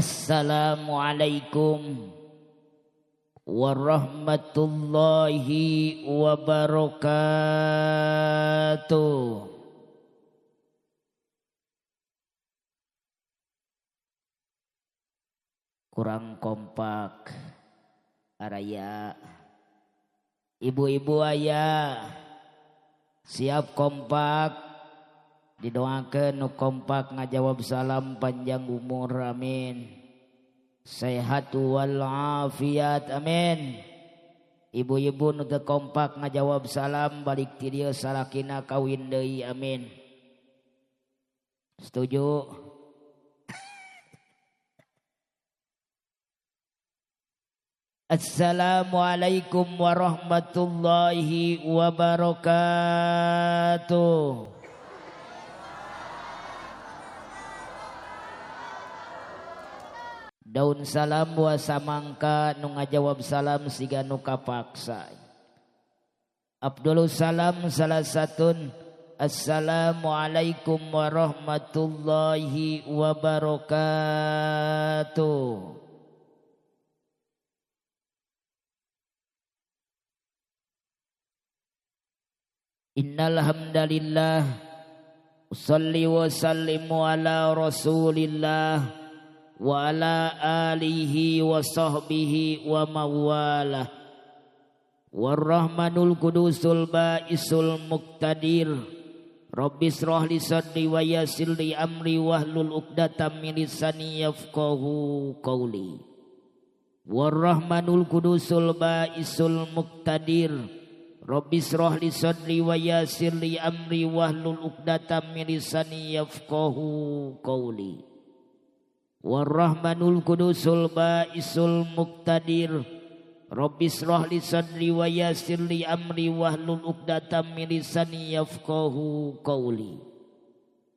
Assalamualaikum warahmatullahi wabarakatuh. Kurang kompak araya. Ibu-ibu ayah siap kompak. Didoakeun nu kompak ngajawab salam panjang umur amin. Sehat wal afiat amin. Ibu-ibu nu teu kompak ngajawab salam balik ti dieu salakina kawin deui amin. Setuju? Assalamualaikum warahmatullahi wabarakatuh. Daun salam wa samangka nu ngajawab salam siga nu kapaksa. Abdulus salam salah satun. Assalamualaikum warahmatullahi wabarakatuh. Innal hamdalillah usolli wa sallimu ala rasulillah wa ala alihi wa sahbihi wa mawalah warrahmanul kudusul ba'isul muqtadir rabbis rohli sadri wa yassir li amri wahlul uqdatam min lisani yafqahu qawli warrahmanul kudusul ba'isul muqtadir rabbis rohli sadri wa yassir li amri wahlul uqdatam min lisani yafqahu qawli warrahmanul kudusul ba'isul muqtadir rabbis rohli sadri wa yassir li amri wahlul uqdatam min lisani yafqahu qawli.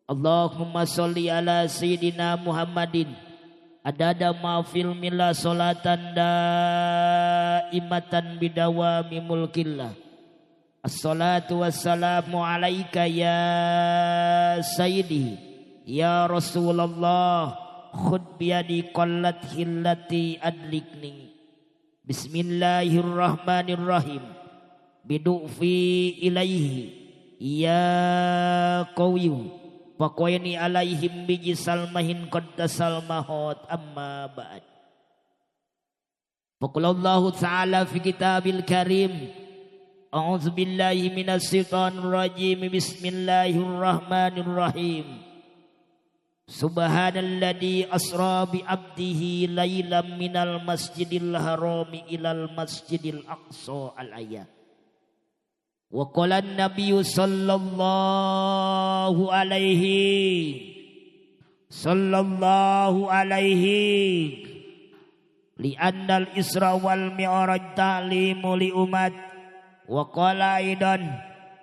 Allahumma sholli ala sayyidina Muhammadin adada ma fil milla salatan daimatan bidawami mulkillah. Assalatu wassalamu alaika ya sayyidi ya Rasulullah khud biyadi qallat hillati adlikni. Bismillahirrahmanirrahim. Bidu'fi ilaihi ya qawiyu faqoyni alaihim bijisal mahin qaddasal mahot amma ba'd. Faqalallahu ta'ala fi kitabil karim a'udzu billahi minasyaitonir rajim. Bismillahirrahmanirrahim. Subhanalladzi asra bi abdihi lailam minal masjidil harami ilal masjidil aqsa al ayat. Wa qala an-nabiy sallallahu alaihi li annal isra wal mi'raj ta'limu li umat. Wa qala aidan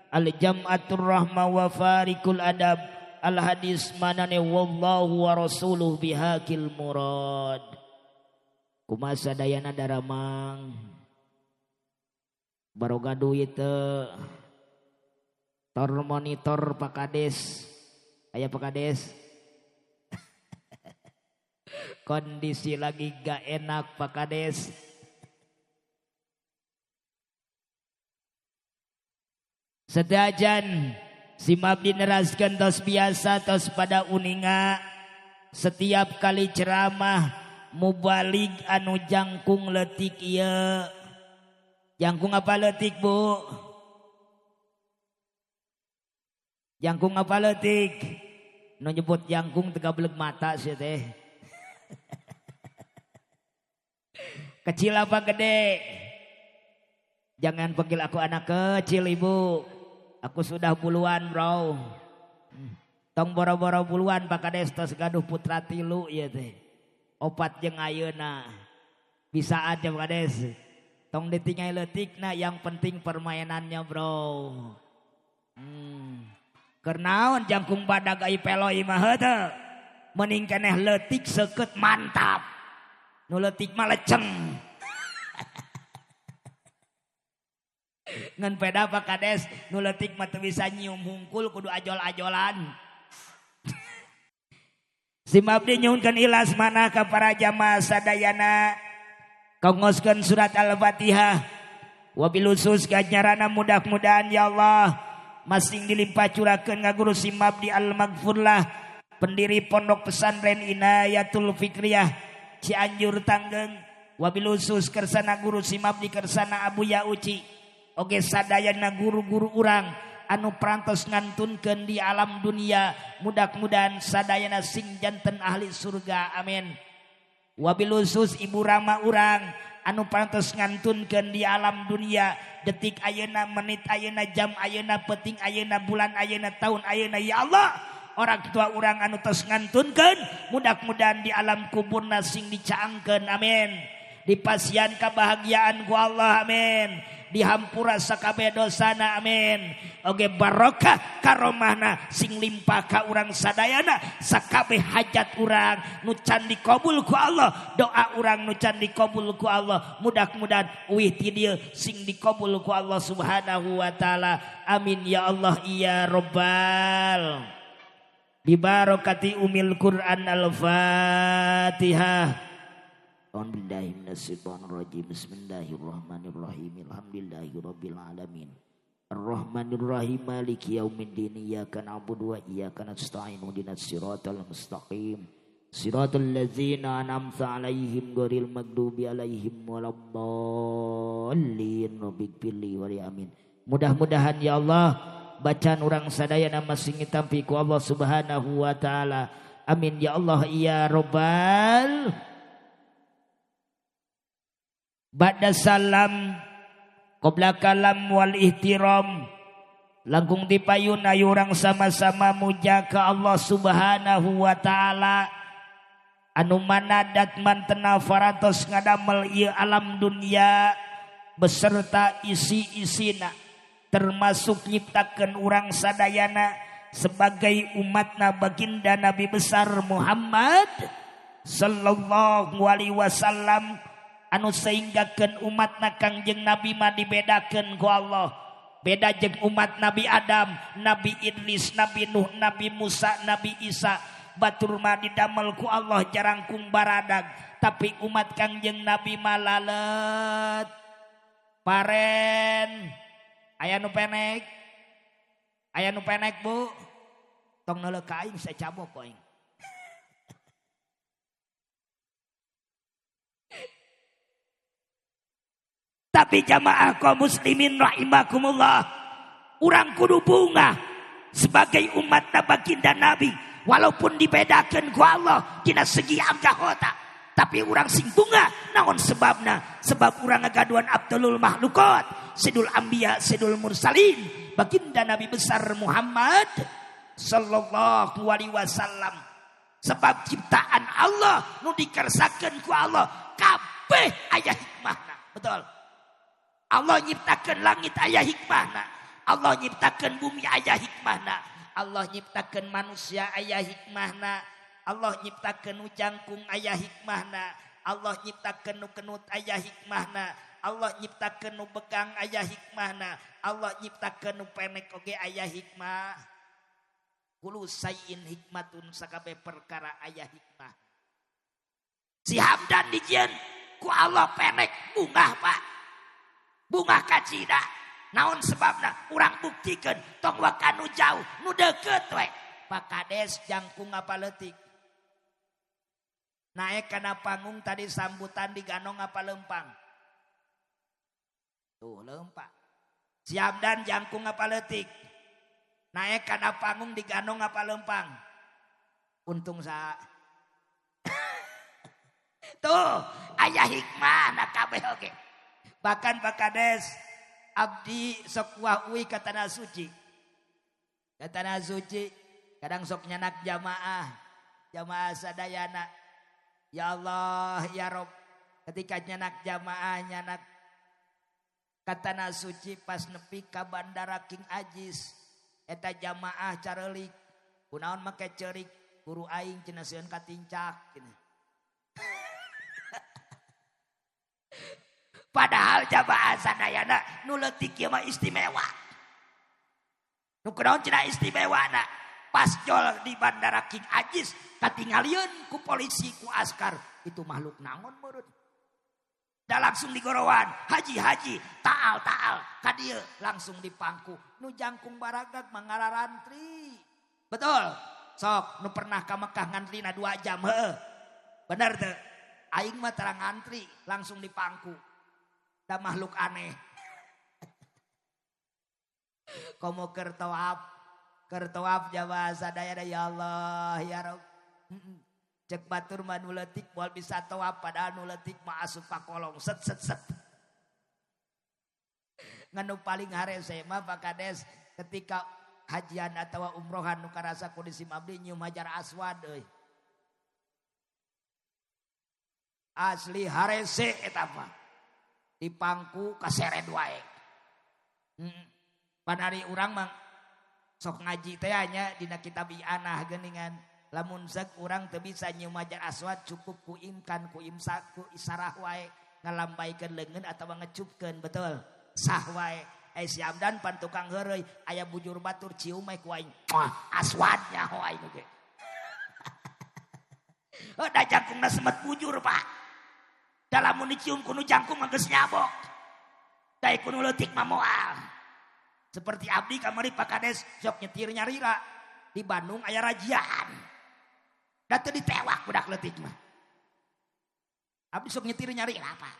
al jam'atur rahma wa farikul adab. Al hadis manane wallahu wa rasuluh bihaqil murad. Kumasa dayana daramang baroga duit tor monitor pakades aya pakades kondisi lagi gak enak pakades. Sedajan si mabdi neraskeun tos biasa tos pada uninga setiap kali ceramah mubalig anu jangkung leutik ieu. Jangkung apa leutik Bu? Jangkung apa leutik? Nu nyebut jangkung teu gabeleg mata sia teh. Kecil apa gede? Jangan panggil aku anak kecil Ibu. Aku sudah puluhan bro. Tong boro-boro puluhan pakades tos gaduh putra tilu ieu teh. Opat jeung ayeuna. Bisa aja pakades. Tong ditinggal leutikna yang penting permainannya bro. Kernaon jangkung badag ai peloi mah heunteu. Mending keneh leutik seukeut mantap. Nu leutik mah leceng. Ngan peda pak kades nu leutik mah teu bisa nyium hungkul kudu ajol-ajolan. Simabdi nyuhunkeun ilas manah ka para jamaah sadayana kaungoskeun surat Al-Fatihah. Wabil khusus ganjaranna mudah-mudahan ya Allah masing dilimpah curahkeun ngaguru Simabdi Al-Maghfurlah pendiri Pondok Pesantren Inayatul Fikriyah Cianjur Tanggeng. Wabil khusus kersana guru Simabdi kersana Abu Yauci oge sadayana guru-guru urang anu perantos ngantunkeun di alam dunia mudah-mudahan sadayana sing janten ahli surga amin. Wabil khusus ibu rama urang anu perantos ngantunkeun di alam dunia detik ayeuna menit ayeuna jam ayeuna peting ayeuna bulan ayeuna tahun ayeuna ya Allah orang tua urang anu tos ngantunkeun mudah-mudahan di alam kuburna sing dicaangkeun amin. Dipasian kebahagiaan ku Allah amin. Dihampura sakabeh dosana amin. Oge barokah karomahna sing limpah ka urang sadayana sakabeh hajat urang nu can dikabul ku Allah doa urang nu can dikabul ku Allah mudah-mudahan uih ti dieu sing dikabul ku Allah subhanahu wa taala amin ya Allah ya rabbal bibarokati umil Quran al-Fatihah. Bismillahirrahmanirrahim. Alhamdulillahirabbil alamin. Arrahmanirrahim maliki yaumiddin. Iyyaka na'budu wa iyyaka nasta'in. Ihdinas siratal mustaqim. Siratal ladzina an'amta 'alaihim ghairil maghdubi 'alaihim waladdallin. Rabbighfirli wa li amin. Mudah-mudahan ya Allah bacaan urang sadayana masing tampi ku Allah Subhanahu wa taala. Amin ya Allah ya rabbal. Ba'da salam qabla kalam wal ihtiram langkung dipayun ayu urang sama-sama muja ka Allah Subhanahu wa taala anu manadat mantena faratos ngadamel ieu alam dunia beserta isi-isina termasuk nyiptakeun urang sadayana sebagai umatna baginda Nabi besar Muhammad sallallahu alaihi wasallam anu sehinggakeun umatna Kangjeng Nabi mah dibedakeun ku Allah. Beda jeung umat Nabi Adam, Nabi Idris, Nabi Nuh, Nabi Musa, Nabi Isa. Batur mah didamel ku Allah jarangkung baradag. Tapi umat Kangjeng Nabi mah lalet. Paren. Aya nu penek? Aya nu penek, Bu? Tong neuleuk ka aing saya cabok poing. Tapi jamaah kaum muslimin rahimakumullah, urang kudu bunga sebagai umat baginda Nabi walaupun dibedakan ku Allah dina segi anggahota, tapi urang sing bunga naon sebabna? Sebab urang ngagaduan Abdulul Makhlukat, Sidul Anbiya, Sidul Mursalin, baginda Nabi besar Muhammad sallallahu alaihi wasallam. Sebab ciptaan Allah nu dikersakeun ku Allah kabeh aya hikmahna. Betul. Allah nyiptakeun langit aya hikmahna. Allah nyiptakeun bumi aya hikmahna. Allah nyiptakeun manusia aya hikmahna. Allah nyiptakeun nu jangkung aya hikmahna. Allah nyiptakeun nu kenut aya hikmahna. Allah nyiptakeun nu begang aya hikmahna. Allah nyiptakeun nu pendek oge aya hikmah. Kullu sayin hikmatun sakabeh perkara aya hikmah. Si Hamdan dijieun ku Allah pendek bungah Pak. Bunga kacida naon sebabna urang buktikeun tong wakanu jauh nu deukeut we Pak Kades jangkung apa leutik naik kana panggung tadi sambutan di ganong apa lempang tuh lempang siap dan jangkung apa leutik naik kana panggung di ganong apa lempang untung sa tuh aya hikmah na kabeh oge. Bahkan Pak Kades abdi sok wahui ka tanah suci. Ka tanah suci kadang sok nyanak jamaah sadayana. Ya Allah ya Rob, ketika nyanak jamaah nyanak ka tanah suci pas nepi ka bandara King Ajis eta jamaah careulik. Kunaon make ceurik guru aing cenah sieun katincak cenah. Padahal jamaah sadayana nu leutik ieu mah istimewa. Nu kunaon cenah istimewana? pas jol di Bandara King Ajis katingalieun ku polisi ku askar itu makhluk naon meureun. Da langsung digorowan haji taal ka dieu langsung dipangku nu jangkung baragag mangararantri. Betul sok nu pernah ka Mekah ngantrina 2 jam heuh bener teu aing mah tara ngantri langsung dipangku da makhluk aneh. Komo keur tawaf jamaah sadaya ya Allah ya Rabb. Cek batur mah nu leutik moal bisa tawaf padahal nu leutik mah asup ka kolong set. Nganu paling harese mah Pak Kades ketika hajian atawa umrohan nu karasa kondisi abdi nyium Hajar Aswad euy. Asli harese eta mah. Dipangku kaseret wae. Panari urang mah sok ngaji teh nya dina kitab I'anah geuningan lamun zeuk urang teu bisa nyium Hajar Aswad cukup ku imkan ku imsak ku isarah wae ngalambaikeun leungeun atawa ngecupkeun betul sah wae. Si Hamdan pan tukang heureuy aya bujur batur cium we ku aing aswadnya wae nu ge. Da jangkungna semet bujur Pak. Da lamun dicium ku nu jangkung mah geus nyabok. Da ku nu leutik mah moal. Seperti abdi kamari Pak Kades sok nyetir nyarira di Bandung aya rajian. Da teu ditewak budak leutik mah. Abdi sok nyetir nyarira apa?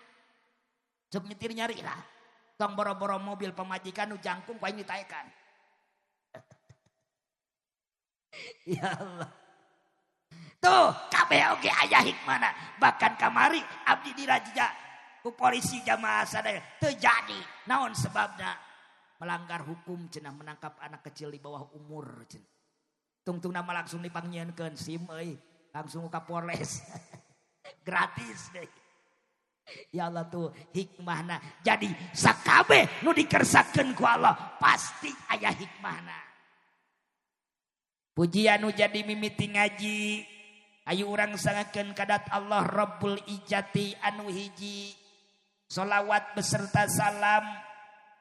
Sok nyetir nyarira. Tong boro-boro mobil pemajikan nu jangkung ku aing ditaekan. Ya Allah. Tuh kabeh oge aya hikmana. Bahkan kamari abdi dirajia ku polisi jamaah sadaya teu jadi. Naon sebabna? Melanggar hukum cenah menangkap anak kecil di bawah umur cenah. Tungtung nama langsung dipanggieunkeun SIM euy, langsung ka Polres. Gratis deh. Ya Allah tuh hikmahna. Jadi sakabeh nu dikersakeun ku Allah pasti aya hikmahna. Pujian nu jadi mimiti ngaji ayu urang sangakeun kadat Allah Rabbul Ijati anu hiji. Sholawat beserta salam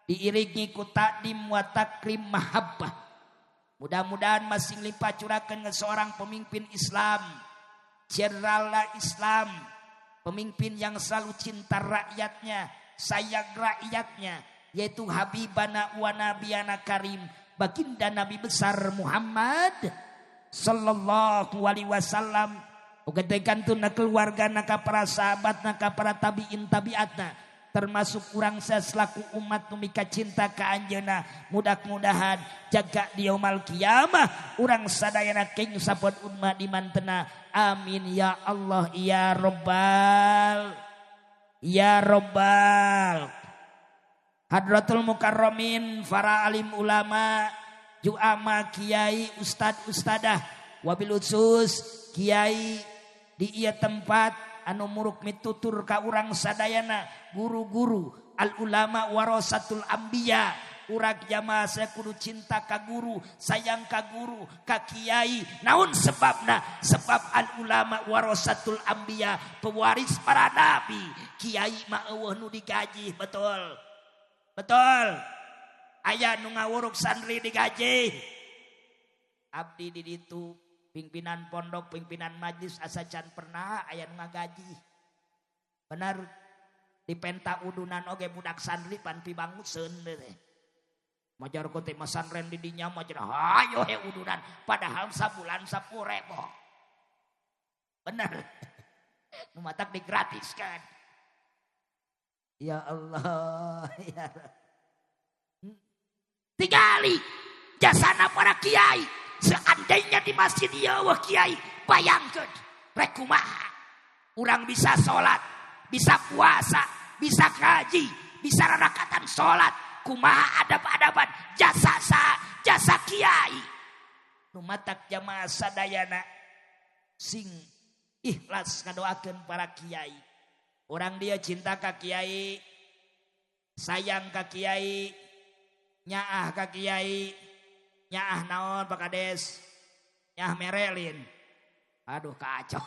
diiringi ku takdim wa takrim mahabbah. Mudah-mudahan masing limpah curahkeun ke seorang pemimpin Islam, jenderal Islam, pemimpin yang selalu cinta rakyatnya, sayang rakyatnya, yaitu Habibana wa Nabiyana Karim, baginda Nabi besar Muhammad sallallahu alaihi wasallam. Uga tegantuna keluargana ka para sahabatna ka para tabiin tabiatna, termasuk urang selaku umat numika cinta ka anjeunna. Mudah-mudahan jaga di yaumul kiamah urang sadayana keng sapot umma di mantena. Amin ya Allah ya Rabbal ya Rabbal. Hadratul Mukarramin, para alim ulama, juama kiai, ustad-ustadah, wabil khusus kiai di ieu tempat anu muruk mitutur ka urang sadayana, guru-guru, al ulama warasatul anbiya. Urang jamaah saya kudu cinta ka guru, sayang ka guru, ka kiai. Naon sebabna? Sebab al ulama warasatul anbiya, pewaris para nabi. Kiai mah eueuh nu digaji, betul. Betul. Aya nu ngawuruk santri digaji. Abdi di ditu pimpinan pondok, pimpinan majlis asa can pernah aya nu ngagaji. Benar di penta udunan oge budak santri pan pibanguseun teh. Majar kote masantren di dinya mah cenah hayo he udunan padahal sabulan 10.000. Bener. Nu matak digratiskan. Ya Allah ya. Tigali jasana para kiai. Seandainya di masjid ieu wah kiai, bayangkeun rek kumaha. Urang bisa salat, bisa puasa, bisa ngaji, bisa rakatan salat, kumaha adab-adaban jasa kiai. Nu matak jamaah sadayana sing ikhlas ngadoakeun para kiai. Orang dia cinta ka kiai, sayang ka kiai, nyaah ka kiai, nyaah naon Pak Kades, nyaah merelin. Aduh kacau.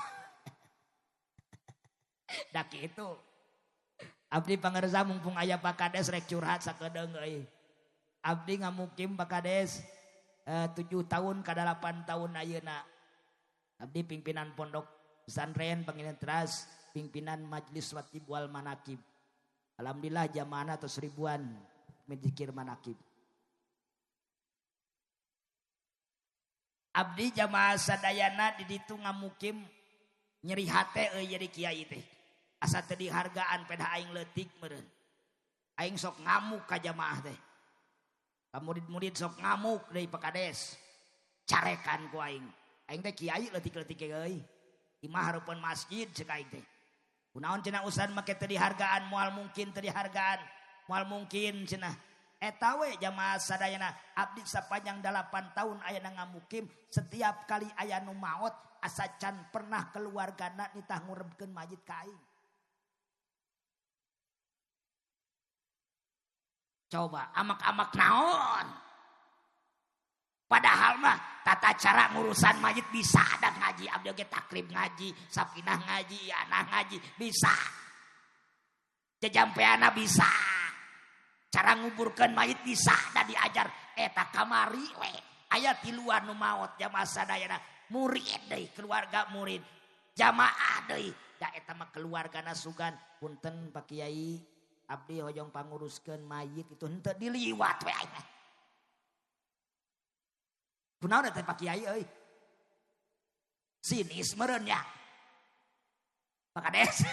Da kitu. Abdi pangarsa mumpung aya Pak Kades rek curhat sakedeung euy. Abdi ngamukim Pak Kades 7 tahun ke 8 tahun ayeuna. Abdi pimpinan pondok pesantren Panginan Teras, pimpinan majelis watib wal manakib. Alhamdulillah jamaahna 100 ribuan menzikir manakib. Abdi jamaah sadayana di ditu ngamukim nyeri hate jadi kiai teh. Asa teu dihargaan peda aing leutik meureun. Aing sok ngamuk ka jamaah teh. Ka murid-murid sok ngamuk deui pakades. Carekan ku aing. Aing teh kiai leutik-leutik euy. Imah hareupeun masjid ceuk aing teh. Kunaon cenah usaha make teu dihargaan moal mungkin teu dihargaan. Moal mungkin cenah. Eta we jamaah sadayana abdi sapanjang 8 tahun aya ngamukim setiap kali aya nu maot asa can pernah keluargana nitah ngurebkeun mayit ka aing. Coba amak-amak naon. Padahal mah tata cara ngurusan mayit bisa ada ngaji abdi oge takrib ngaji, sapinah ngaji, anak ngaji bisa. Jajampeana bisa. Cara nguburkeun mayit bisa da diajar eta kamari we. Aya tiluan nu maot jamaah sadayana murid deui keluarga murid. Jamaah deui da eta mah keluargana sugan punten Pak Kiai abdi hoyong panguruskeun mayit itu henteu diliwat we aing. Kunaon teh Pak Kiai euy? Sinis meureun nya. Pak Kades.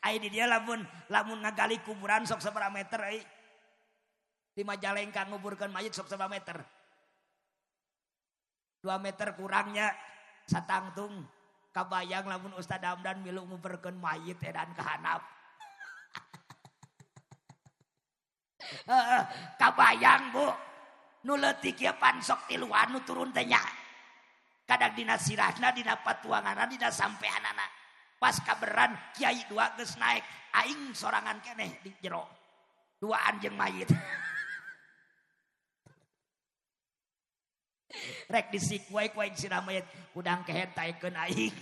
Ai di dia lamun ngagali kuburan sok sabaraha meter euy. Di Majalengka nguburkeun mayit sok sabaraha meter? 2 meter kurangnya satangtung. Kabayang lamun Ustad Hamdan milu nguburkeun mayit edan ka handap. Kabayang Bu. Nu leutik ieu pansok tiluan nu turun teh nya. Kadang dina sirahna, dina patuanganna, dina sampeanana. Pas kaberan kiai 2 geus naik, aing sorangan keneh di jero. 2an jeung mayit. Rek disikwae ku aing sirah mayit, udang kehentaikeun aing.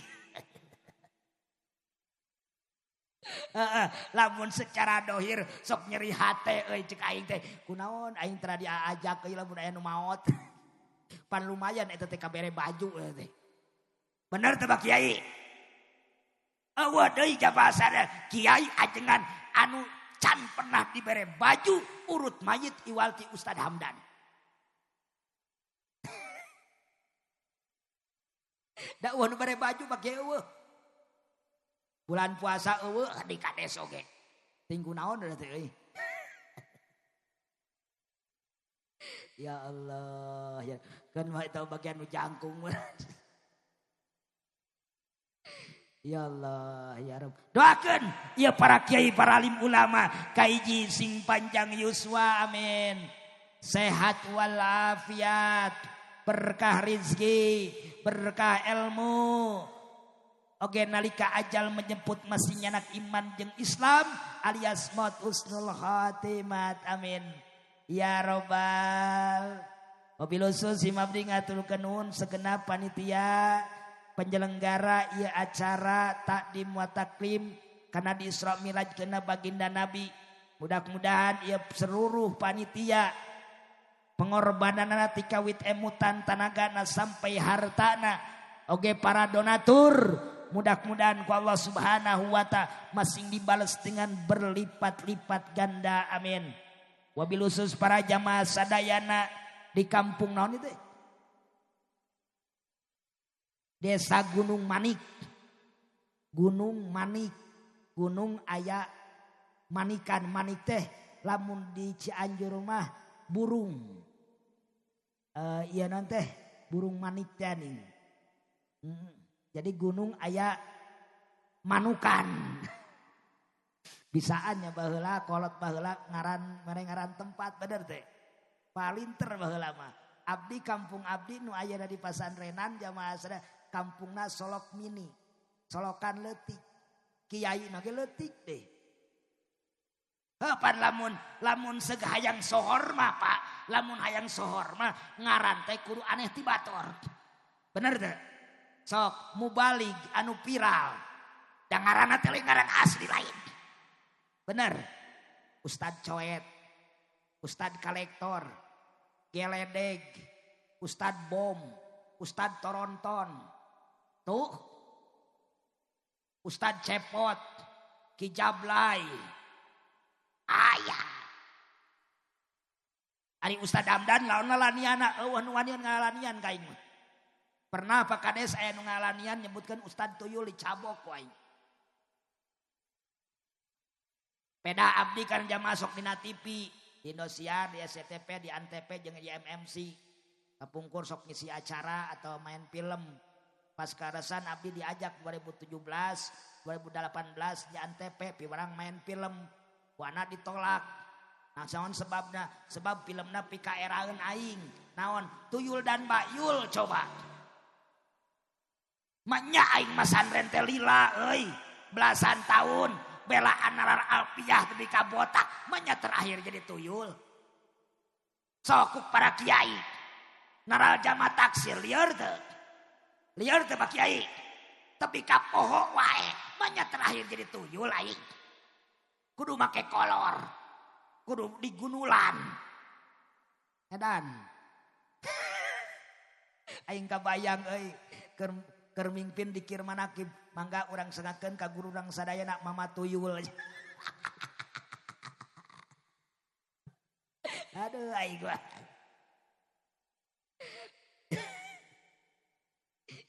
Lamun secara dohir sok nyeri hate euy ceuk aing teh. Kunaon aing tara diajak euy lamun aya nu maot. Pan lumayan eta teh kabere baju teh. Bener teh Pak Kiai? Eueuh deui jabasana kiai ajengan anu can pernah dibere baju urut mayit iwal ti Ustad Hamdan. Da eueuh nu bare baju Pak Kiai eueuh. Bulan puasa eueuh di kades oge. Tinggu naon da teh euy. Ya Allah ya kan mah eta bagian nu jangkung. Ya Allah ya Rabb. Doakeun ieu para kiai para alim ulama kaiji sing panjang yuswa amin. Sehat walafiat, berkah rizki, berkah ilmu. Oge nalika ajal menjemput masih nyanak iman jeung Islam alias maut husnul khatimat amin. Ya Rabbal. Wabil khusus himabdi ngaturkeun nuhun segenap panitia penyelenggara ieu acara takdim wa takrim kana di Isra Miraj keuna baginda Nabi. Mudah-mudahan ieu seluruh panitia pengorbananna ti kawit emutan tanagana sampai hartana oge para donatur mudah-mudahan ku Allah Subhanahu wa taala masing dibales dengan berlipat-lipat ganda amin. Wabil khusus para jamaah sadayana di kampung naon itu? Desa Gunung Manik. Gunung Manik. Gunung aya manikan manik teh lamun di Cianjur mah burung. Iya non teh burung manik teh nih. Jadi gunung aya manukan. Bisaannya baheula kolot baheula ngaran tempat bener teh. Palinter baheula mah. Abdi kampung abdi nu aya di pasantrenan jamaah sada kampungna Solok Mini. Solokan leutik. Kiai na ge leutik deh. Pan lamun seug hayang sohor mah Pak. Lamun hayang sohor mah ngaran teh kudu aneh ti bator. Bener teh? Sok mubalig anu viral. Da ngaranna teh ngaran asli lain. Bener. Ustad Coet. Ustad Kolektor. Geledeg, Ustad Bom, Ustad Toronton, tuh, Ustad Cepot, Ki Jablay, ayah. Ari Ustad Hamdan lawan ngalanian, nu wanian ngalanian kain. Pernah Pak Kades aya nu ngalanian nyebutkan Ustad Tuyul dicabok wae. Peda abdi kan jam masuk dina TV, di Indosiar, di SCTV, di Antv jeung di MMC. Kapungkur sok ngisi acara atau main film. Pas karesan abdi diajak 2017, 2018 di Antv piwarang main film. Wana ditolak. Nah, naon sebabna? Sebab filmna pikaeraeun aing. Naon? Tuyul dan Bayul coba. Manya aing masandren teh lila euy. Belasan tahun belaan nalar alfiah teh dikabotak. Manya terakhir jadi tuyul. Sokuk para kiai. Naral jama taksir lieur teh. Lieur teh Pak Kiai. Tapi kapoho wae. Manya terakhir jadi tuyul aing. Kudu make kolor. Kudu digunulan. Edan. Aing kabayang euy keur mingpin dikir manakib mangga urang sengakeun ka guru urang sadayana Mama Tuyul. Aduh aing gua.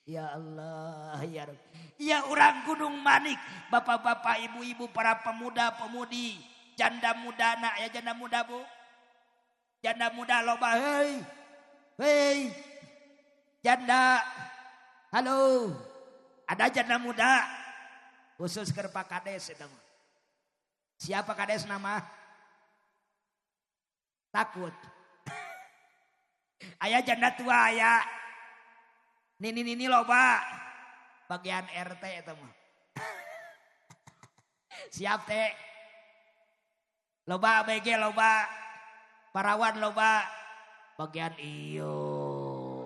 Ya Allah ya Rabb. Ya urang Gunung Manik, bapak-bapak, ibu-ibu, para pemuda-pemudi, janda muda nak ya janda muda bu, janda muda loba hei, hei, janda, halo, ada janda muda, khusus ke Pak Kades itu. Siapa Kades nama? Takut. Ayah janda tua ayah, nini loba, bagian RT itu mah. Siap teh. Loba ABG loba, parawan loba, bagian iyo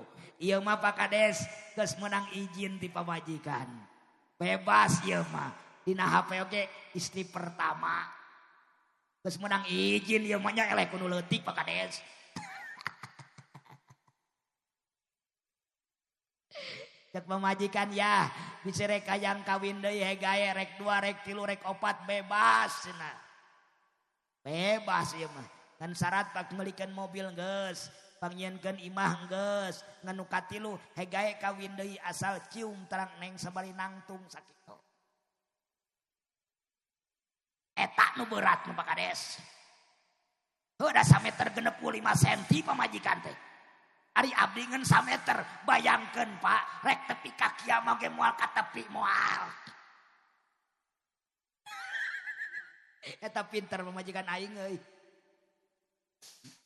mah Pak Kades geus menang izin ti pamajikan, bebas ieu mah dina HP oge istri pertama geus menang izin ieu mah nya eleh kudu leutik Pak Kades. Cek pamajikan ya bisa rek kayang kawin deui hegae rek 2 rek 3 rek 4 bebas cenah. Bebas ya mah. Ngan syarat pak ngelikeun mobil geus, pangnyeunkeun imah geus, nganu katilu hegae kawin deui asal cium terang neng sabari nangtung sakitu. Eta nu berat nu Pak Kades. Heuda sameter 65 cm pamajikan teh. Ari abdi ngan sameter, bayangkeun Pak, rek tepi ka kieu mah ge moal ka tepi moal. Eta pinter pemajikan aing euy.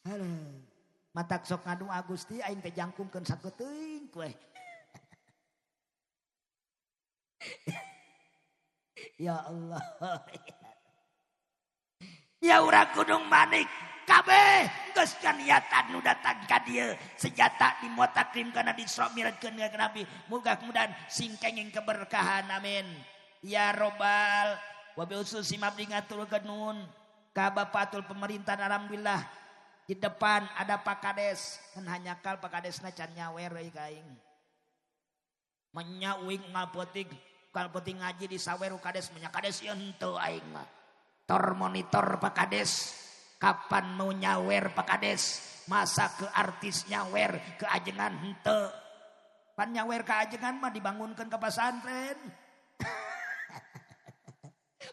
Halo. Matak sok ngadu Agusti aing teh jangkungkeun sakeuting we. Ya Allah. Ya urang Gunung Manik kabeh geus kaniatan nu datang ka dieu senjata dimotakrim kana disromirekeun ka Nabi. Mudah-mudahan sing kenging keberkahan amin. Ya Robbal wabil usul simabdi ngaturkeun nuhun ka Bapatul pemerintahan alhamdulillah di depan ada Pak Kades kan hanya kal Pak Kadesna can nyawer euy ka aing. Menya uing ngapeuting kalpeuting ngaji di saweru Kades menya Kades ieu henteu aing mah. Tor monitor Pak Kades kapan mau nyawer Pak Kades masa ke artis nyawer ke ajengan henteu. Pan nyawer ke ajengan mah dibangunkeun ka pesantren.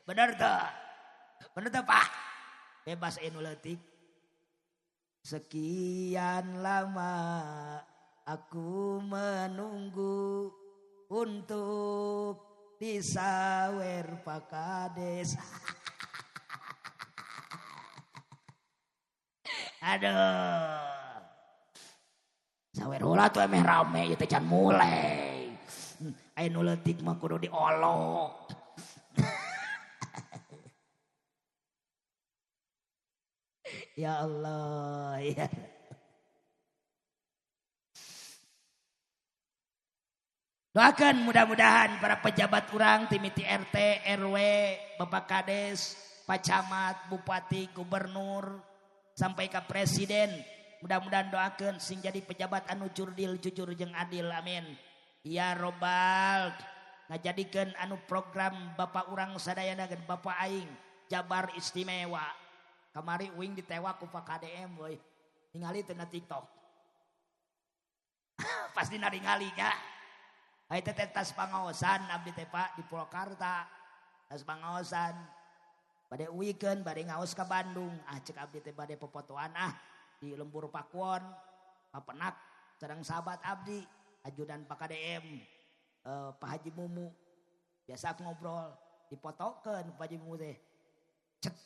Bener tuh. Bener tuh Pak. Bebas anu leutik. Sekian lama aku menunggu untuk disawer Pak Kades. Aduh. Sawer heula tuh emeh rame ieu teh can mulai. Anu leutik mah kudu diolok. Ya Allah ya. Doakan mudah-mudahan para pejabat urang timiti RT, RW, Bapak Kades, Pak Camat, Bupati, Gubernur sampai ke Presiden mudah-mudahan doakeun sing jadi pejabat anu jurdil jujur jeung adil amin ya robbal ngajadikeun anu program bapak urang sadayana gen bapak aing Jabar Istimewa kamari uing ditewak ku Pak KDM boy ningali teu na TikTok pasti ningali nya ai teh tas pangaosan abdi teh Pak di Purwakarta tas pangaosan bade uikeun bade ngaos ka Bandung cek abdi teh bade popotoan di Lembur Pakuwon Papenak sedang sahabat abdi ajudan Pak KDM Pak Haji Mumu biasa aku ngobrol dipotokeun Pak Haji Mumu teh cek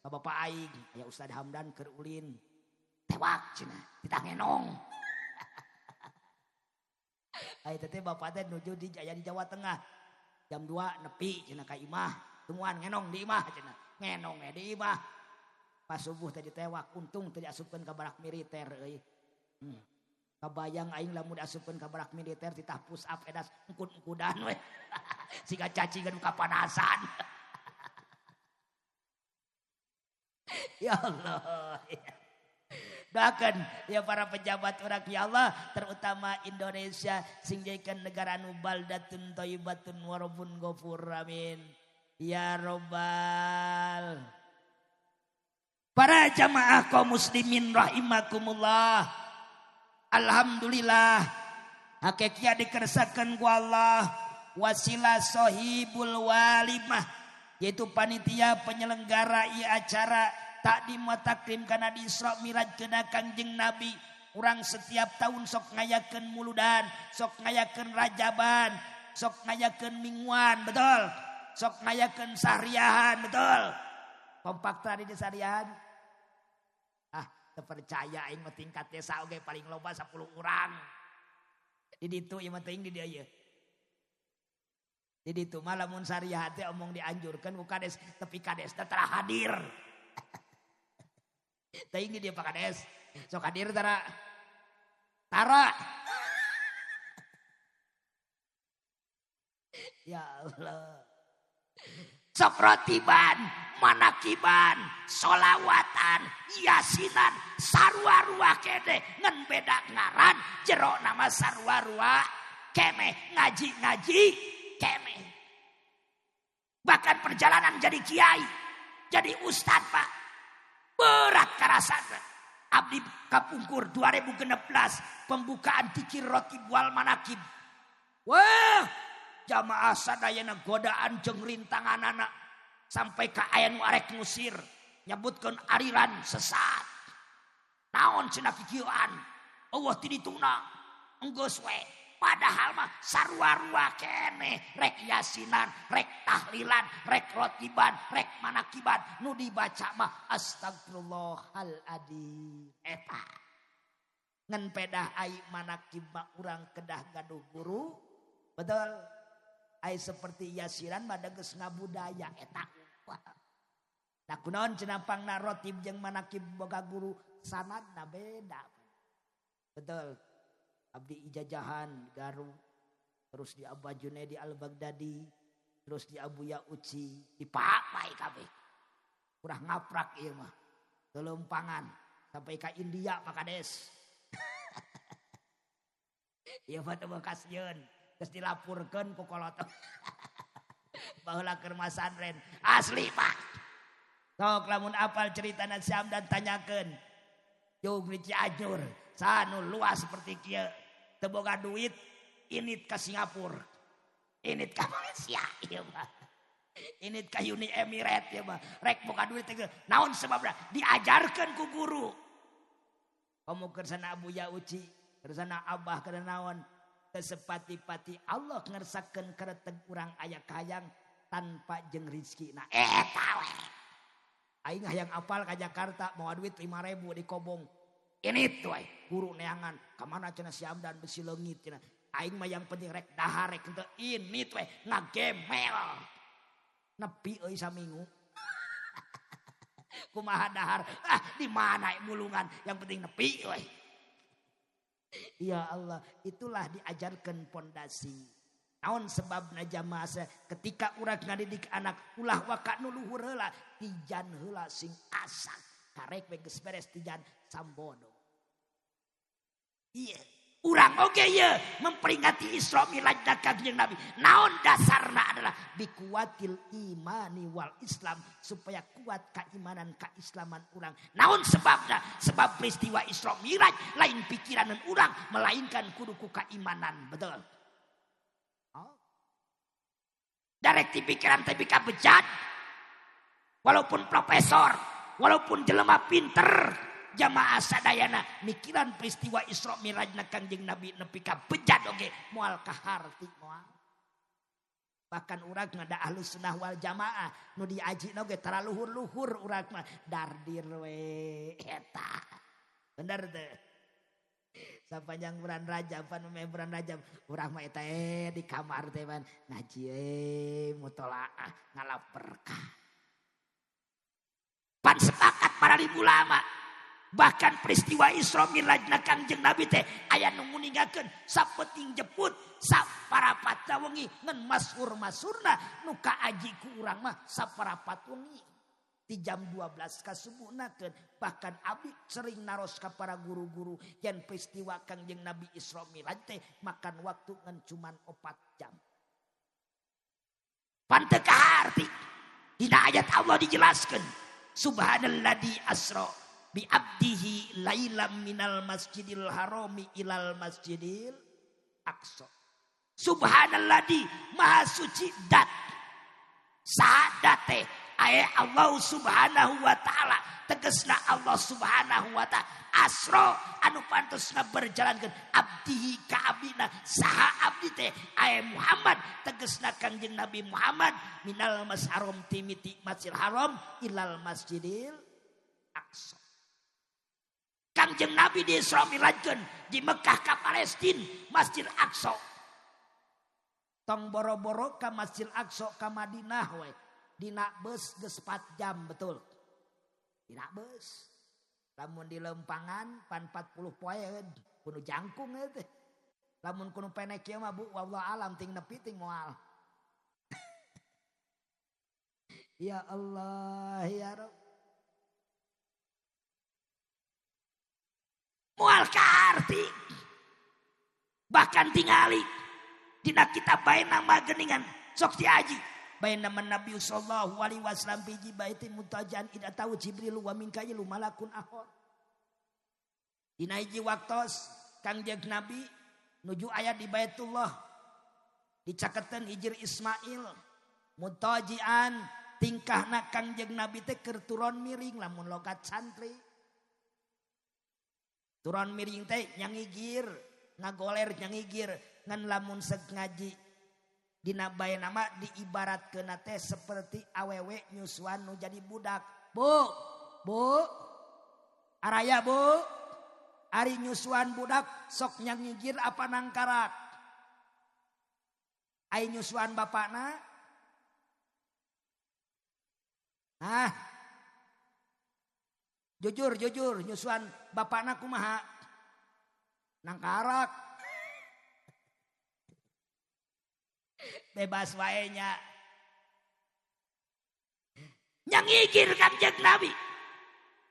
ka Bapak aing aya Ustad Hamdan keur ulin tewak cenah kita ngenong ai teh bapak teh nuju di aya di Jawa Tengah jam 2 nepi cenah ka imah tungguan ngenong di imah cenah ngenong di imah pas subuh tadi tewak untung tadi asupkeun ka barak militer euy kabayang aing lamun asupkeun ka barak militer ditah push up edas engkud-engkudan we siga cacingan kapanasan ya Allah doakeun ya para pejabat urang ya Allah terutama Indonesia sing jadikeun negara anu baldatun thayyibatun wa rabbun ghafur amin ya robbal. Para jamaah kaum muslimin rahimakumullah. Alhamdulillah hakikia dikersakan ku Allah wasilah sohibul walimah yaitu panitia penyelenggara ieu acara takdim wa takrim kana di Isra Miraj keuna Kangjeng Nabi urang setiap tahun sok ngayakeun muludan sok ngayakeun rajaban sok ngayakeun mingguan betul sok ngayakeun sahriahan betul kompak tadi di sahriahan terpercaya aing mah tingkat desa oge paling loba 10 urang. Di ditu ieu mah teuing di dieu. Di ditu mah lamun sariah teh omong dianjurkeun ku kades tapi kades teh tara hadir. Teuing di dieu Pak Kades. Sok hadir tara. Tara. Ya Allah. Sok rotiban, manakiban, solawatan, yasinan, sarua-rua kene ngan beda ngaran jero nama sarua-rua keme ngaji-ngaji keme. Bahkan perjalanan jadi kiai, jadi ustad Pak. Berat karasan. Abdi kapungkur 2016 pembukaan tikir roti bual manakib. Wah! Jamaah sadayana godaan jeung rintangan anak sampai ka aya nu arek ngusir nyebutkeun aliran sesat naon cenah kikieuan Allah ti dituna enggeus we padahal mah sarua-rua keneh rek yasinan rek tahlilan rek rotiban rek manakiban nu dibaca mah astagfirullahaladzim eta ngan pedah ai manakib mah urang kedah gaduh guru betul ai seperti yasiran mah geus ngabudaya eta. Nah kunaon cenah pangna rotib jeung manakib boga guru sanadna beda. Betul. Abdi ijajahan Garut, terus di Abah Junaidi Al-Baghdadi, terus di Abuya Uci, dipakai kabeh. Kurang ngaprak ieu mah. Telumpangan sampai ka India Pak Kades. Ieu mah teu bekas yeun. Terus dilapurkan ku kolot. Baheula keur masandren. Asli Pak. Sok lamun apal cerita si Hamdan tanyakeun. Jog di Cianjur. Sanu luas seperti kieu. Teu boga duit. Init ka Singapura. Init ka Malaysia. Ieu mah. Init ka Uni Emirat ieu mah. Rek boga duit teh naon sebabna? Diajarkeun ku guru. Kamu keur sana Abuya Uci. Keur sana Abah keur naon? Sepati-pati Allah ngersakeun kareteg urang aya kayang tanpa jeung rezeki. Nah eta we. Aing hayang apal ka Jakarta mau duit 5.000 di kobong. Ini tuh guru neangan ka mana cenah si Hamdan besi leungit cenah. Aing mah yang penting rek dahar rek teu ini tuh ngagemel. Nepi euy saminggu. Kumaha dahar? Di mana mulungan yang penting nepi we. Ya Allah, itulah diajarkan pondasi. Naon sebabna jamaah ketika urang ngadidik anak ulah waka nu luhur heula, tijan heula sing asak. Karek we geus beres tijan sambodo. Iya. Urang oge ya memperingati Isra Mi'raj Kanjeng Nabi. Naon dasarna adalah bikuatil imani wal Islam, supaya kuat keimanan keislaman urang. Naon sebabna? Sebab peristiwa Isra Mi'raj lain pikiranan urang melainkan kudu ku keimanan. Betul. Oh. Darek ti pikiran teh bika bejat. Walaupun profesor, walaupun jelema pinter, jamaah sadayana mikiran peristiwa Isra Mi'raj Kanjeng Nabi nepi ka bejat oge moal ka harti moal. Bahkan urang ngada Ahlus Sunnah wal Jamaah nu diajina oge tara luhur-luhur urang mah dardir we eta. Bener teh. Sapanjang bulan Rajab, bulan Rajab urang mah eta di kamar teh man ngaji mutolaah ngalap berkah. Pan sepakat para ulama. Bahkan peristiwa Isra Mi'raj Kanjeng Nabi teh aya nu nguningakeun sapeting jeput saparapat wengi ngan masur-masurna nu kaaji ku urang mah saparapat wengi di jam 12 ka subuhnakeun. Bahkan abdi sering naros ka para guru-guru yen peristiwa Kanjeng Nabi Isra Mi'raj teh makan waktu ngan cuman 4 jam. Panteu kaharti dina ayat Allah dijelaskeun subhanalladzi asra bi abdihi lailam minal masjidil harami ilal masjidil aqsa. Subhanalladzi maha suci dat sadate aya Allah subhanahu wa ta'ala, tegasna Allah subhanahu wa ta'ala asra anu pantosna berjalankeun abdihi ka abdina saha abdi teh aya Muhammad, tegasna Kanjeng Nabi Muhammad minal masharom timiti masjidil haram ilal masjidil aqsa. Kanjeng Nabi di Isra Mi'rajkeun di Mekah ka Palestina Masjid Aqsa. Tong boro-boro ka Masjid Aqsa ka Madinah we. Dina beus geus 4 jam betul. Dina beus. Lamun di lempangan pan 40 poe kudu jangkung teh. Lamun kudu penek kieu mah Bu wallahu alam ting nepi ting moal. Ya Allah ya Rabb. Mual kaarti. Bahkan tingali dina kitab bae nama geningan sok diaji bae nama Nabi sallallahu alaihi wasallam biji baitin mutajan ida tahu Jibril wa Mikail malakun ahor. Dina hiji waktos Kangjeng Nabi nuju aya di Baitullah dicaketan hijir Ismail mutajian tingkahna Kangjeng Nabi teh keur turon miring lamun logat santri. Turon miring teh nyangigir, ngagoler nyangigir, ngan lamun seg ngaji. Dina bae nama diibaratkeun teh seperti awewe nyusuan nu jadi budak. Bu, araya bu, ari nyusuan budak sok nyangigir apa nangkarak. Ai nyusuan bapakna. Jujur nyusuan bapakna kumaha? Nangkarak. Bebas wae nya. Nyangigir Kanjeng Nabi.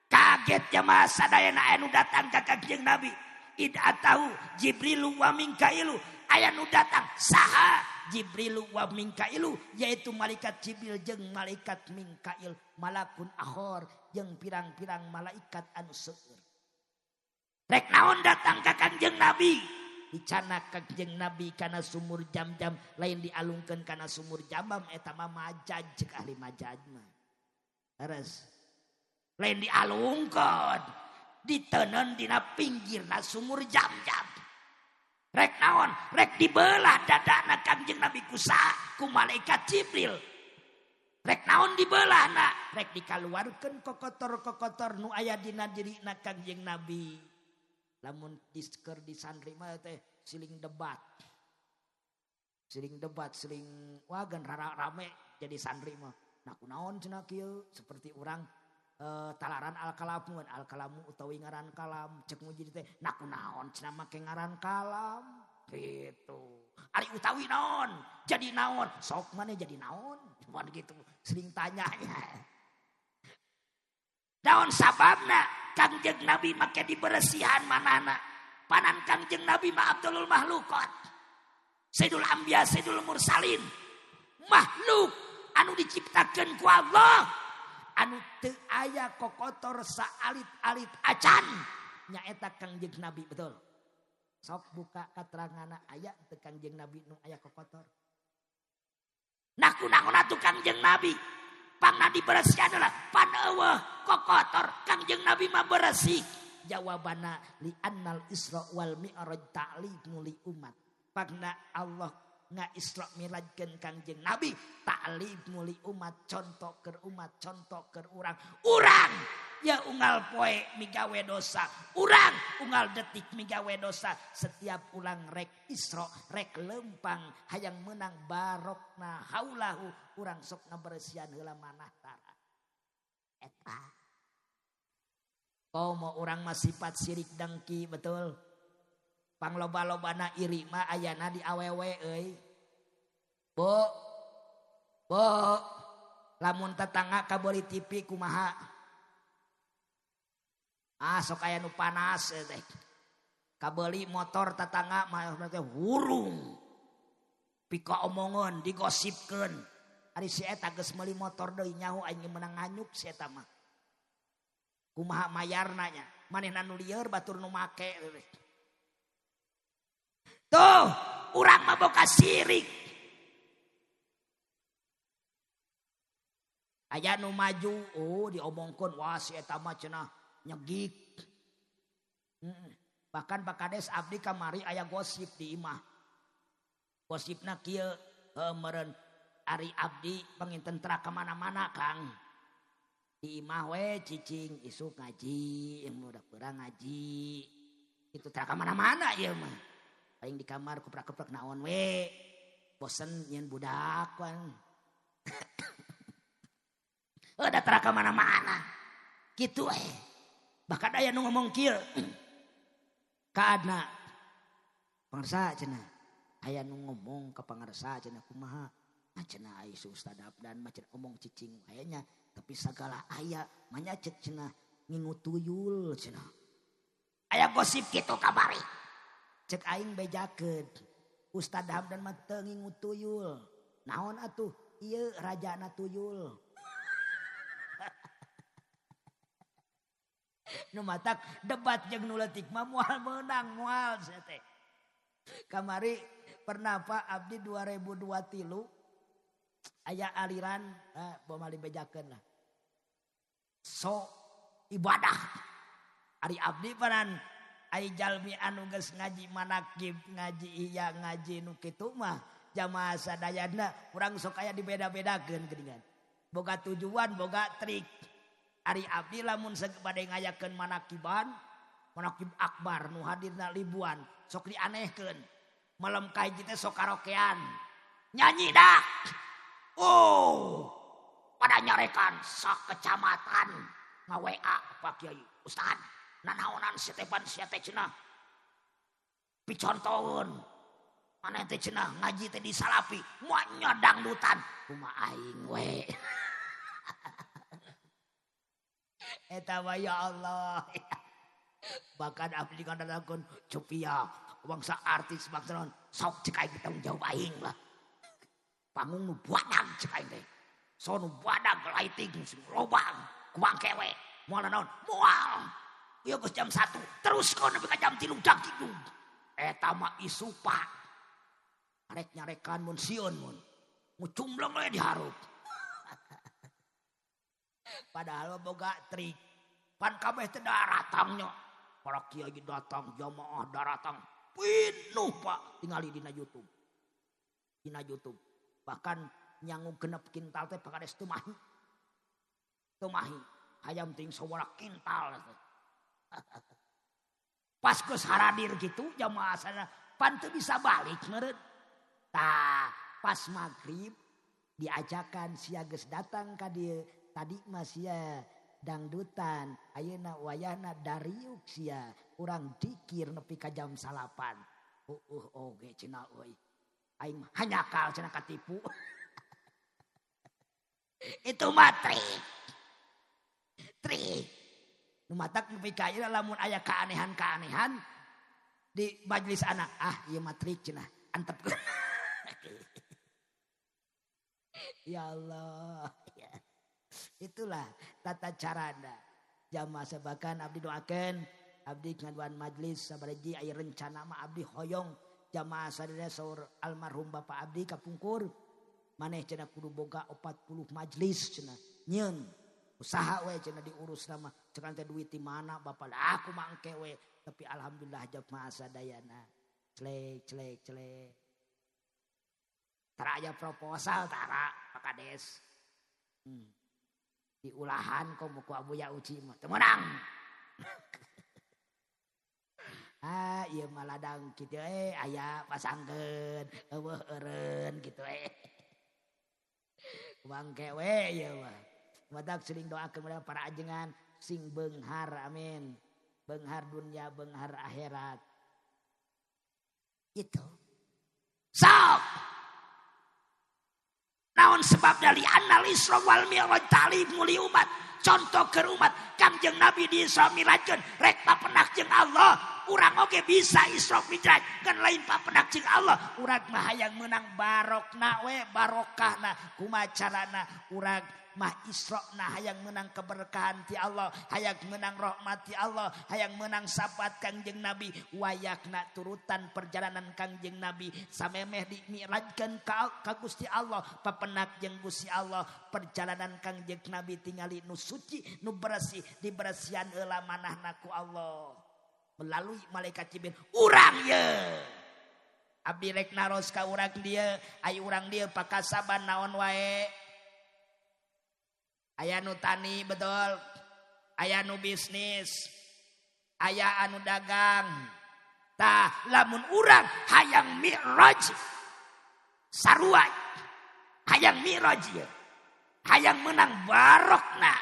Kaget jamaah sadayana anu datang ka Kanjeng Nabi. Id atahu Jibrilu wa Mikailu. Aya nu datang saha Jibrilu wa Mikailu, yaitu malaikat Jibril jeung malaikat Mikail, malakun akhor jeung pirang-pirang malaikat anu seueur. Rek naon datang ka Kanjeng Nabi? Dicana Kanjeng Nabi kana sumur jam-jam, lain dialungkeun kana sumur jam-jam eta mah majaj ceuk ahli majaj mah. Terus lain dialungkeun, diteuneun dina pinggirna sumur jam-jam. Rek naon? Rek dibelah dadana Kanjeng Nabi ku malaikat Jibril. Rek naon dibelahna? Rek dikaluarkeun kokotor-kokotor nu aya dina dirina Kanjeng Nabi. Lamun disker di santri mah teh siling debat. Siling wagan rame jadi santri mah. Nah kunaon cenah kieu seperti urang talaran al-kalamu utawi ngaran kalam cek muji teh nah kunaon cenah make ngaran kalam gitu. Ari utawi naon jadi naon sok maneh jadi naon cuman gitu sering tanyanya. Naon sababna Kanjeng Nabi make diberesihan manana panan Kangjeng Nabi ma Abdulul Makhluqat Sayyidul Anbiya Sayyidul Mursalin makhluk anu diciptakeun ku Allah anu teu aya kokotor saalit-alit acan nyaeta Kangjeng Nabi betul sok buka katerangana aya teu Kangjeng Nabi nu aya kokotor nah kunaon atuh Kangjeng Nabi pangna dibersih adalah pan eueuh kokotor Kangjeng Nabi mah bersih jawabana li annal isra wal mi'raj ta'limu li umat pangna Allah ngaisra mi'rajkeun Kangjeng Nabi ta'limu li umat contoh keur umat contoh keur urang ya unggal poe migawe dosa urang unggal detik migawe dosa setiap ulang rek isra rek lempang hayang menang barokna haulahu urang sok ngaberesian heula manah tara eta komo urang mah sifat sirik dengki betul pangloba-lobana iri mah ayana di awewe euy bu lamun tetangga kabeli TV kumaha sok aya nu panas teh kabeli motor tetangga mah teh hurung pika omongan digosipkeun ari si eta geus meuli motor deui nyaho aing menang nganyuk si eta mah kumaha mayarna nya manehna nu lieur batur nu make tuh urang mah boga sirik aya nu maju diomongkeun wah si eta mah cenah nyegik bahkan Pak Kades abdi kamari aya gosip di imah gosipna kieu meureun ari abdi panginten teu kemana-mana Kang di imah we cicing isuk ngaji yang udah kurang ngaji itu teu kemana-mana ieu mah paling di kamar kuprak-kuprak naon we bosen nyeun budak kan udah teu kemana-mana gitu bahkan aya nu ngomong kieu ka adna pangarsa cenah aya nu ngomong ka pangarsa cenah kumaha cenah ai Ustad Abdan mah cenah omong cicing kayaknya tapi sagala aya manya cek cenah ngingu tuyul cenah aya gosip kitu kamari cek aing bejakeun Ustad Abdan mah teu ngingu tuyul naon atuh ieu rajana tuyul nu matak debat jeung nu leutik mah moal meunang moal sia teh kamari pernah Pak abdi 2023 aya aliran bomali bejakeun lah so ibadah ari abdi paran ai jalmi anu geus ngaji manakib ngaji iya ngaji nu kitu mah jamaah sadayana urang sok aya dibeda-bedakeun geuningan boga tujuan boga trik ari abdi lamun bade ngayakeun manakib akbar nu hadirna ribuan sok dianehkeun malam kahiji teh sok karaokean nyanyi dah pada nyarekan sak kecamatan nga-WA Pak Kiai Ustad nanaonan Stepan sia teh cenah picontoeun maneh teh cenah ngaji teh disalapi moal dangdutan kumaha aing we eta mah ya Allah bahkan abdi ngandalkeun cupia bangsa artis bangsa sok cek aing tanggung jawab aing lah panggung nu buadag cek aing teh so nu buadag lighting lobang ku bangkewe moal naon moal ieu geus jam 1 teruskeun nepi ka jam 3 dak kitu eta mah isupa arek nyarekan mun sieun mun ngucumbleng we dihareup padahal boga trik pan kabeh teh daratangnya para kiai datang jamaah daratang pinuh Pak tingali dina YouTube bahkan nyangu genep kintal teh Pak Kades teu mahi hayam ting sawarah kintal pas geus haradir gitu jamaah sana pan teu bisa balik meureun tah pas magrib diajakan sia geus datang ka dieu tadi mah sia dangdutan ayeuna wayahna dariuk sia urang dikir nepi ka jam 8 oge cenah euy aing mah hanyakal cenah katipu itu mah trik nu matak nepi ka ieu lamun aya keanehan-keanehan di majelis anak ieu matrik cenah antep. Ya Allah. Ya. Itulah tata carana jamaah sabakan abdi doakeun abdi ngaduan majelis sabaraji aya rencana mah abdi hoyong jamaah sadaya saur almarhum Bapak abdi kapungkur maneh cenah kudu boga 40 majelis cenah nyeun usaha we cenah diurus nama cekan teh duit di mana Bapak aku mah engke we tapi alhamdulillah jamaah sadayana celek tara aya proposal tara Pak Kades diulahan kok muku Abuya Uci mah teu meunang. Ieu mah ladang kitu aya pasangkeun eueuh eureun kitu bangke we ieu mah. Matak sering doakeun mereka para ajengan sing beunghar amin. Beunghar dunia, beunghar akhirat. Itu. Sok. Naon sebab dari annal Isra wal Mi'raj tali muli umat contoh ke umat Kangjeng Nabi di Isra Mi'rajkeun rek papenak jeung Allah urang oge bisa Isra Mi'raj kan lain papenak jeung Allah urang mah hayang meunang barokna we barokahna kumaha carana urang mah Isra'na hayang menang keberkahan ti Allah hayang menang rahmat ti Allah hayang menang sahabat Kangjeng Nabi wayakna turutan perjalanan Kangjeng Nabi samemeh di mi'rajkeun ka Gusti Allah papenak jeung Gusti Allah perjalanan Kangjeng Nabi tingali nu suci nu bersih dibersihan heula manahna ku Allah melalui malaikat Jibril urang ye abdi rek naros ka urang dieu aya urang dieu pakasaban naon wae. Aya nu tani betul, aya nu bisnis, aya anu dagang. Tah lamun urang hayang mi'raj sarua, hayang mi'raj ya, hayang menang barokna.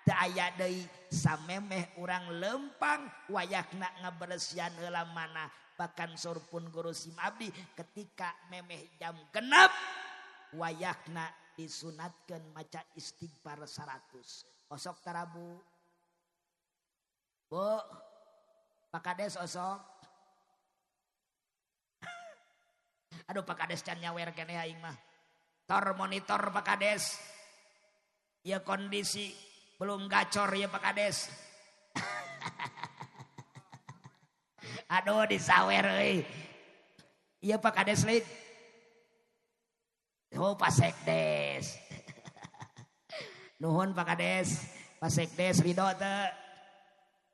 Teu aya deui samemeh urang lempang wayakna ngaberesihan heula manah bahkan surpun guru sim abdi ketika memeh jam genep wayakna disunatkan maca istighfar 100 osok tarabu bu Pak Kades osok aduh Pak Kades can nyawer kene aing mah tor monitor Pak Kades ya kondisi belum gacor ya Pak Kades aduh disawer euy ieu Pak Kades leuk. Oh Pak Sekdes. Nuhun Pak Kades. Pak Sekdes ridho teu.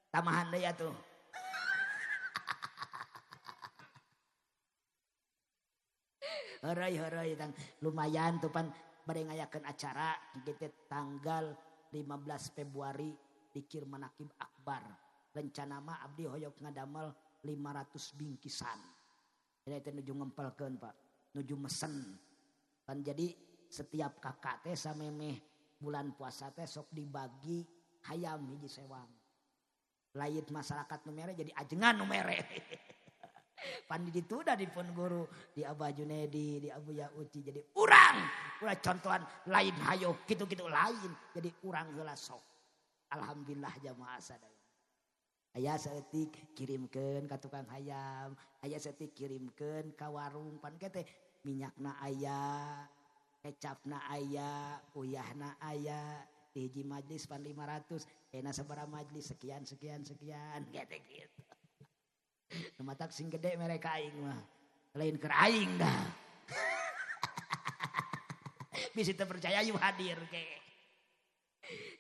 Tamahan deui atuh. Heureui tang lumayan tuh pan bade ngayakeun acara kitu tanggal 15 Februari dikir manakib akbar. Rencana mah abdi hoyong ngadamel 500 bingkisan. Jadi teh nuju ngempelkeun Pak. Nuju mesen. Kan jadi setiap kakak teh samemeh bulan puasa teh sok dibagi hayam hiji sewang. Lain masyarakat nu mere jadi ajengan nu mere. Pan di ditu da dipun guru di Abah Junedi, di Abuya Uci jadi urang contohan lain hayo kitu-kitu lain jadi urang heula sok. Alhamdulillah jamaah sadaya. Aya saeutik kirimkeun ka tukang hayam, aya saeutik kirimkeun ka warung pan kieu teh minyakna aya, kecapna aya, uyahna aya, di hiji majlis pan 500, ena sabaraha majlis sekian gitu. Matak sing gede mereka aing mah, lain keur aing dah. Bisa terpercaya yuk hadir ke.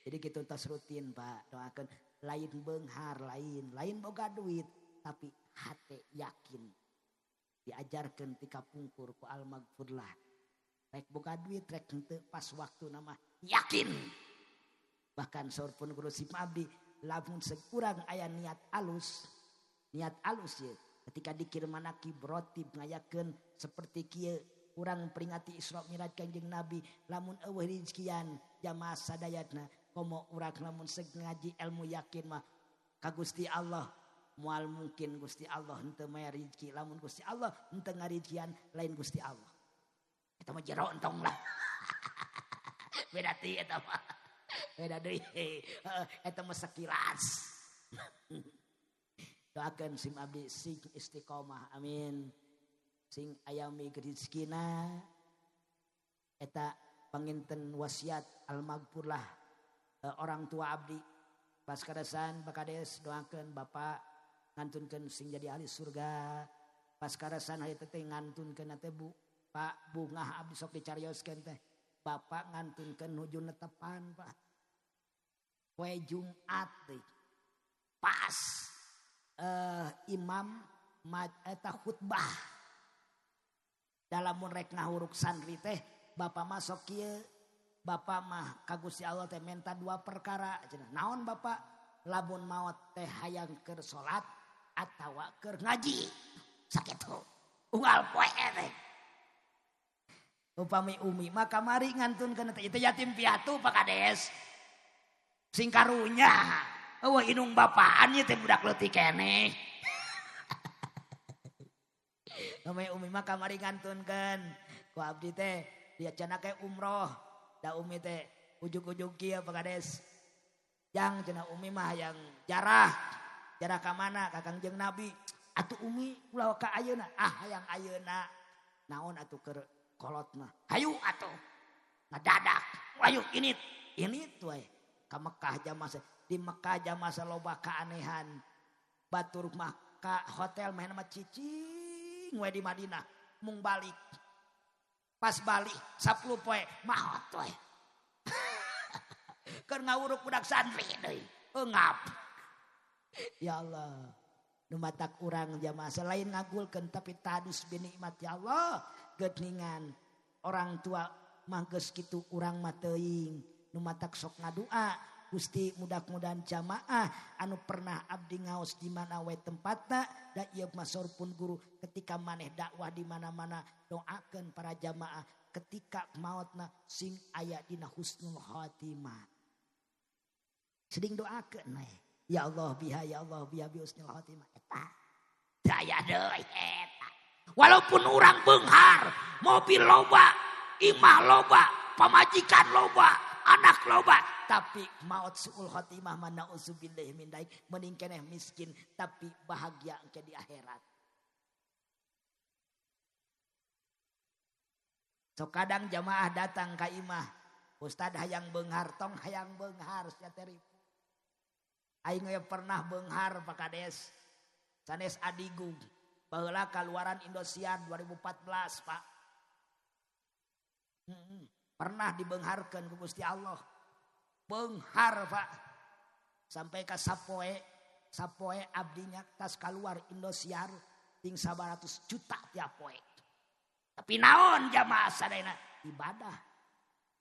Jadi kita tos rutin Pak doakan lain beunghar lain boga duit tapi hate yakin. Diajarkan tika pungkur ku almagfur lah rek boga duit rek henteu pas waktu nama yakin bahkan saur pun guru sim abdi lamun sekurang aya niat alus ya ketika dikir manaki brotib ngayakeun seperti kieu urang peringati Isra Mi'raj Kangjeng Nabi lamun eueuh rezekian jamaah sadayana komo urang lamun seug ngaji ilmu yakin mah ka Gusti Allah mual mungkin Gusti Allah henteu maya rezeki lamun Gusti Allah henteu ngarejekian lain Gusti Allah eta mah jero entong lah beda ti eta mah beda deui eta mah sakilas doakeun sim abdi sing istiqomah amin sing ayami rezekina eta panginten wasiat almagfur lah orang tua abdi pas kadasan bakades doakeun bapak ngantunkeun sing jadi ahli surga pas kadasan hari teh ngantunkeun teh bu pak bungah abdi sok dicarioskeun teh bapak ngantunkeun nuju netepan pak poe Jumat teh pas imam eta khutbah dalam rek ngahuruk santri teh bapak masuk kieu bapak mah ka Gusti Allah teh minta 2 perkara cenah naon bapak lamun maot teh hayang keur salat atawa keur ngaji sakitu unggal poe teh upami umi mah kamari ngantunkeun teh itu yatim piatu Pak Kades sing karunya eueuh inung bapaan ieu teh budak leutik keneh umi mah kamari ngantunkeun ku abdi teh dia cenah ke umroh da umi teh ujug-ujug kieu Pak Kades jang cenah umi mah yang jarah ka mana ka Kangjeng Nabi atuh umi ulah ka ayeuna hayang ayeuna naon atuh keur kolot mah hayu atuh ngadadak ayo ini we ka Mekah jamaah di Mekah jamaah loba kaanehan batur mah ka hotel main mah cicing we di Madinah mung balik pas balik 10 poe mahot we keur ngawuruk budak santri deui eungap ya Allah nu matak urang jamaah selain ngagulkeun tapi tadus binikmat ya Allah geuningan orang tua mah geus kitu urang mah teuing nu matak sok ngadua Gusti mudah-mudahan jamaah anu pernah abdi ngaos di mana we tempatna da ieu mah sorpun guru ketika maneh dakwah di mana-mana doakeun para jamaah ketika maotna sing aya dina husnul khotimah seding doakeun we ya Allah biha bi husnul khotimah eta daya deui eta walaupun urang beunghar mobil loba imah loba pamajikan loba anak loba tapi maut suul khotimah mana uzubillah min daik mending keneh miskin tapi bahagia engke di akhirat. So kadang jamaah datang ka imah ustad hayang beunghar tong hayang beunghar sia terip. Aing we pernah beunghar Pak Kades. Sanes adigung baheula kaluaran Indosiar 2014 Pak. Pernah dibeungharkeun ku Gusti Allah. Beunghar Pak sampai ka sapoe abdinya tas keluar Indosiar ting 900 juta tiap poe tapi naon jamaah sadayana ibadah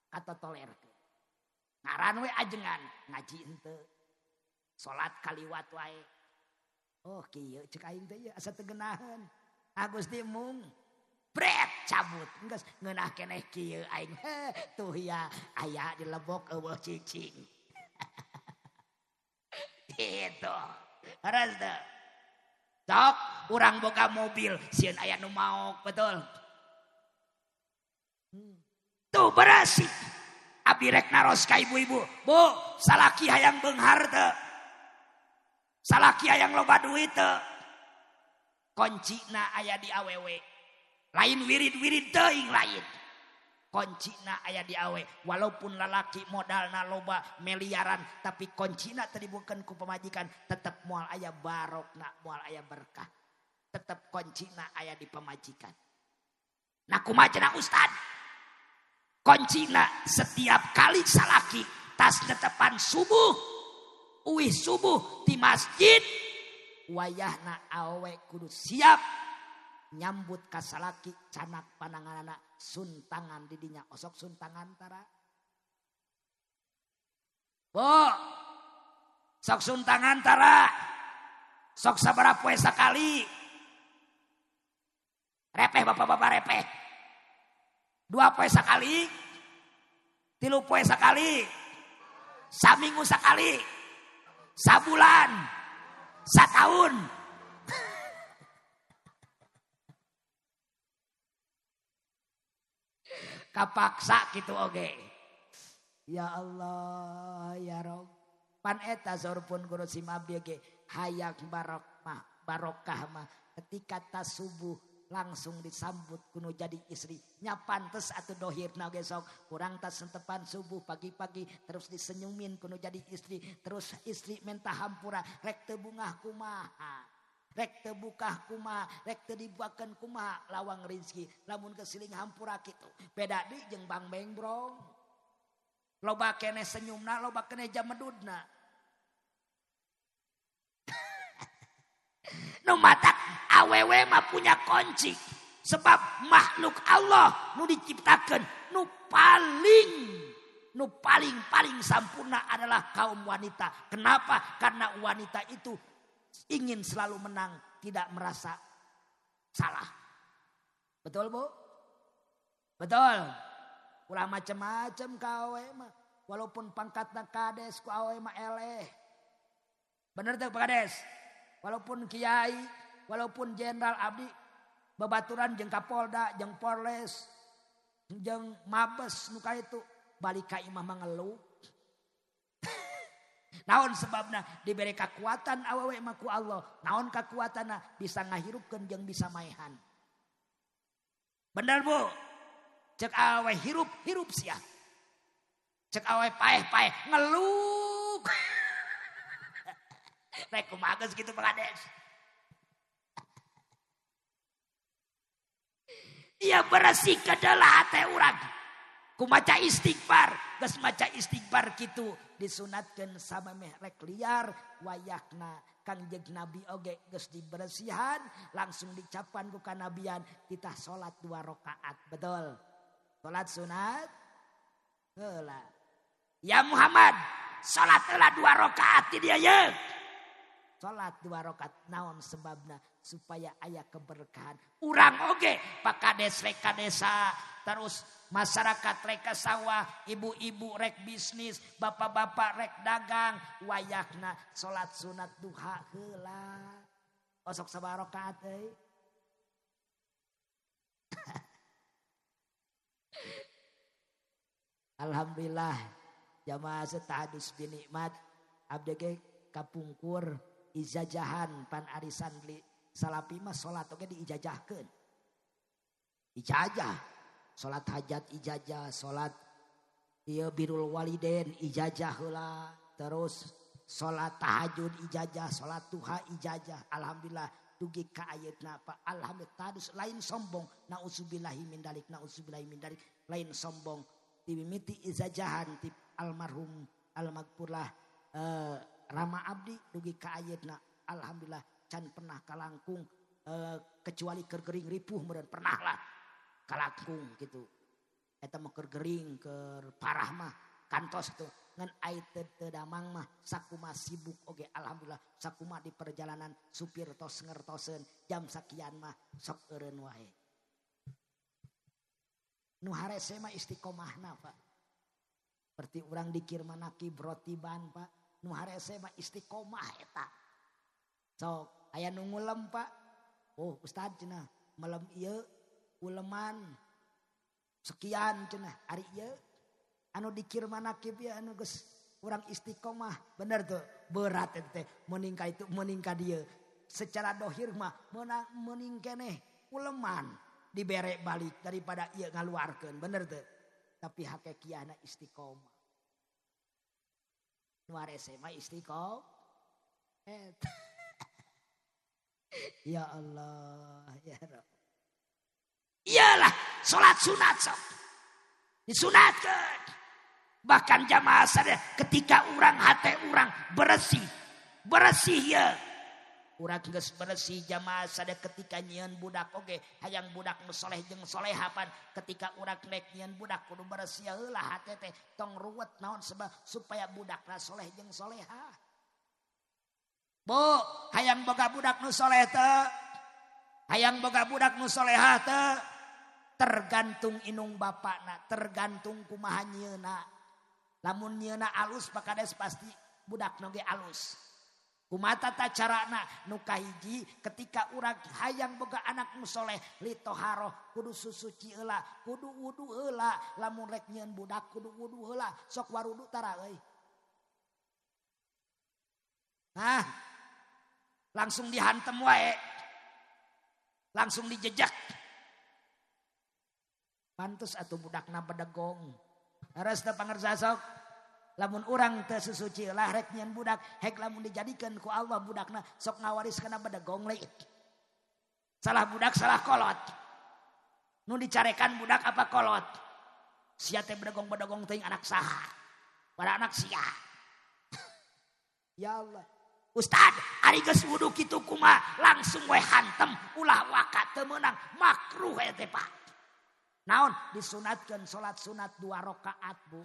kata tolerkeun ngaran we ajengan ngaji henteu salat kaliwat wae oh kieu ceuk aing teh asa teu geunaheun Gusti mung bret cabut enggeus ngeunah keneh kieu aing tuh ya aya di lebok eueuh cicing gitu harus teh sok urang boga mobil sieun aya nu maok betul tuh berasi abdi rek naros ka ibu-ibu bu salaki hayang beunghar teu salaki hayang loba duit teu koncina aya di awewe lain wirid-wirid teuing lain koncina aya di awe walaupun lalaki modalna loba miliaran tapi koncina teu dibukeun ku pamajikan tetep moal aya barokna moal aya berkah tetep koncina aya di pamajikan nah kumaha cenah ustad koncina setiap kali salaki tas netepan subuh uih subuh di masjid wayahna awe kudu siap nyambut kasalaki canak pananganana suntangan didinya osok suntangan tara bo sok suntangan tara sok sabaraha poe sakali repeh bapak-bapak repeh 2 poe sakali 3 poe sakali saminggu sakali sabulan satahun kapaksa gitu oge. Ya Allah ya Rabb pan eta sorpun guru simabdi ge hayang barokah mah ketika tas subuh langsung disambut kuno jadi istri nya pantes atuh dohirna ge sok kurang tas sentepan subuh pagi-pagi terus disenyumin kuno jadi istri terus istri minta hampura rek teu bungah kumaha rek teu bukah kumaha rek teu dibuakeun kumaha lawang rezeki lamun kesiling hampura kitu beda deui jeung Bang Bengbrong loba keneh senyumna loba keneh jamedudna nu matak awewe mah punya kunci sebab makhluk Allah nu diciptakeun nu paling sampurna adalah kaum wanita. Kenapa? Karena wanita itu ingin selalu menang, tidak merasa salah. Betul, Bu? Betul. Ulah macam-macam ka awewe mah. Walaupun pangkatna kades ku awewe mah eleh. Bener teh Pak Kades? Walaupun kiai, walaupun jenderal abdi babaturan jeung Kapolda, jeung Polres, jeung Mabes nu ka itu balik ka imah mangeluh. Naon sebabna diberi kekuatan awewe mah ku Allah. Naon kekuatanna bisa ngahirupkeun jeung bisa maehan. Bener Bu? Cek awewe hirup sia. Cek awewe paeh ngeluh. Rek kumaha geus kitu Pak Kades. Ia bersih ke dalam hati urang. Kumaca istighfar, geus maca istighfar kitu disunatkeun samemeh rek liar wayahna Kangjeng Nabi oge geus dibersihan langsung dicapan ku kanabian kita salat 2 rakaat. Betul. Salat sunat heula. Ya Muhammad, salat heula 2 rakaat di dia ye. Salat 2 rakaat naon sebabna supaya aya keberkahan. Urang oge Pak Kades rek ka desa terus masyarakat rek ka sawah, ibu-ibu rek bisnis, bapak-bapak rek dagang, wayahna salat sunat duha heula. Osok 3 rakaat euy. Alhamdulillah jamaah setahadus binikmat abdi ge kapungkur ijajahan pan arisan li salapi mah salat oge diijajahkeun. Ijajah, salat hajat ijajah, salat ieu birrul walidain ijajah heula, terus salat tahajud ijajah, salat duha ijajah. Alhamdulillah dugi ka ayeuna Pak. Alhamdulillah tadus lain sombong, nauzubillahi min dalik, nauzubillahi min dalik, lain sombong. Dimimiti ijajahan ti almarhum almagfurlah Rama Abdi dugi ka ayeuna alhamdulillah can pernah kalangkung kecuali keur gering ripuh meureun pernah lah kalangkung gitu eta mah keur gering keur parah mah kantos tuh ngan ai teu damang mah sakumaha sibuk oge alhamdulillah sakumaha di perjalanan supir tos ngertoseun jam sakian mah sok eureun wae nu harese mah istiqomahna Pak berarti urang dikir manaki brotiban Pak nu harese mah istiqomah eta. Sok aya nu ngulem Pak. Oh Ustad cenah malam ieu uleman sekian cenah ari ieu anu dikir manakib ya anu geus urang istiqomah bener tuh berat teh meuning ka itu meuning ka dieu secara dohir mah meuning keneh uleman dibere balik daripada ieu ngaluarkeun bener tuh tapi hakikiana istiqomah. Nuar SMA istiqomah. Ya Allah, ya Rabb. Iyalah salat sunat sok. Disunatkeun. Bahkan jamaah sadaya ketika urang hate urang bersih ya. Urang geus bersih jamaah sadaya ketika nyieun budak oge hayang budak nu soleh jeung solehapan ketika urang rek nyieun budak kudu bersih heula hate teh tong ruwet naon sebab supaya budakna soleh jeung soleha. Bu, hayang boga budak nu soleh teh. Hayang boga budak nu soleha teh tergantung inung bapakna, tergantung kumaha nyieuna. Lamun nyieuna alus Pak Kades pasti budak nu ge alus. Kumaha tata carana nu kahiji ketika urang hayang boga anak nu soleh li toharoh kudu susuci heula, kudu wudu heula. Lamun rek nyieun budak kudu wudu heula, sok warudu tara euy. Nah, langsung dihantem wae. Langsung dijejak. Pantes atuh budakna bedegong. Haras teu pangersa sok. Lamun urang teu susuci lah rek nyen budak, hek lamun dijadikeun ku Allah budakna sok ngawaris kana bedegong leuk. Salah budak salah kolot. Nu dicarekan budak apa kolot? Sia teh bedegong-bedegong teuing anak saha? Pada anak sia. Ya Allah. Ustad, ari geus wudu kitu kumaha langsung we hantem ulah waka teu meunang makruh eta Pak. Naon disunatkeun salat sunat 2 rakaat Bu.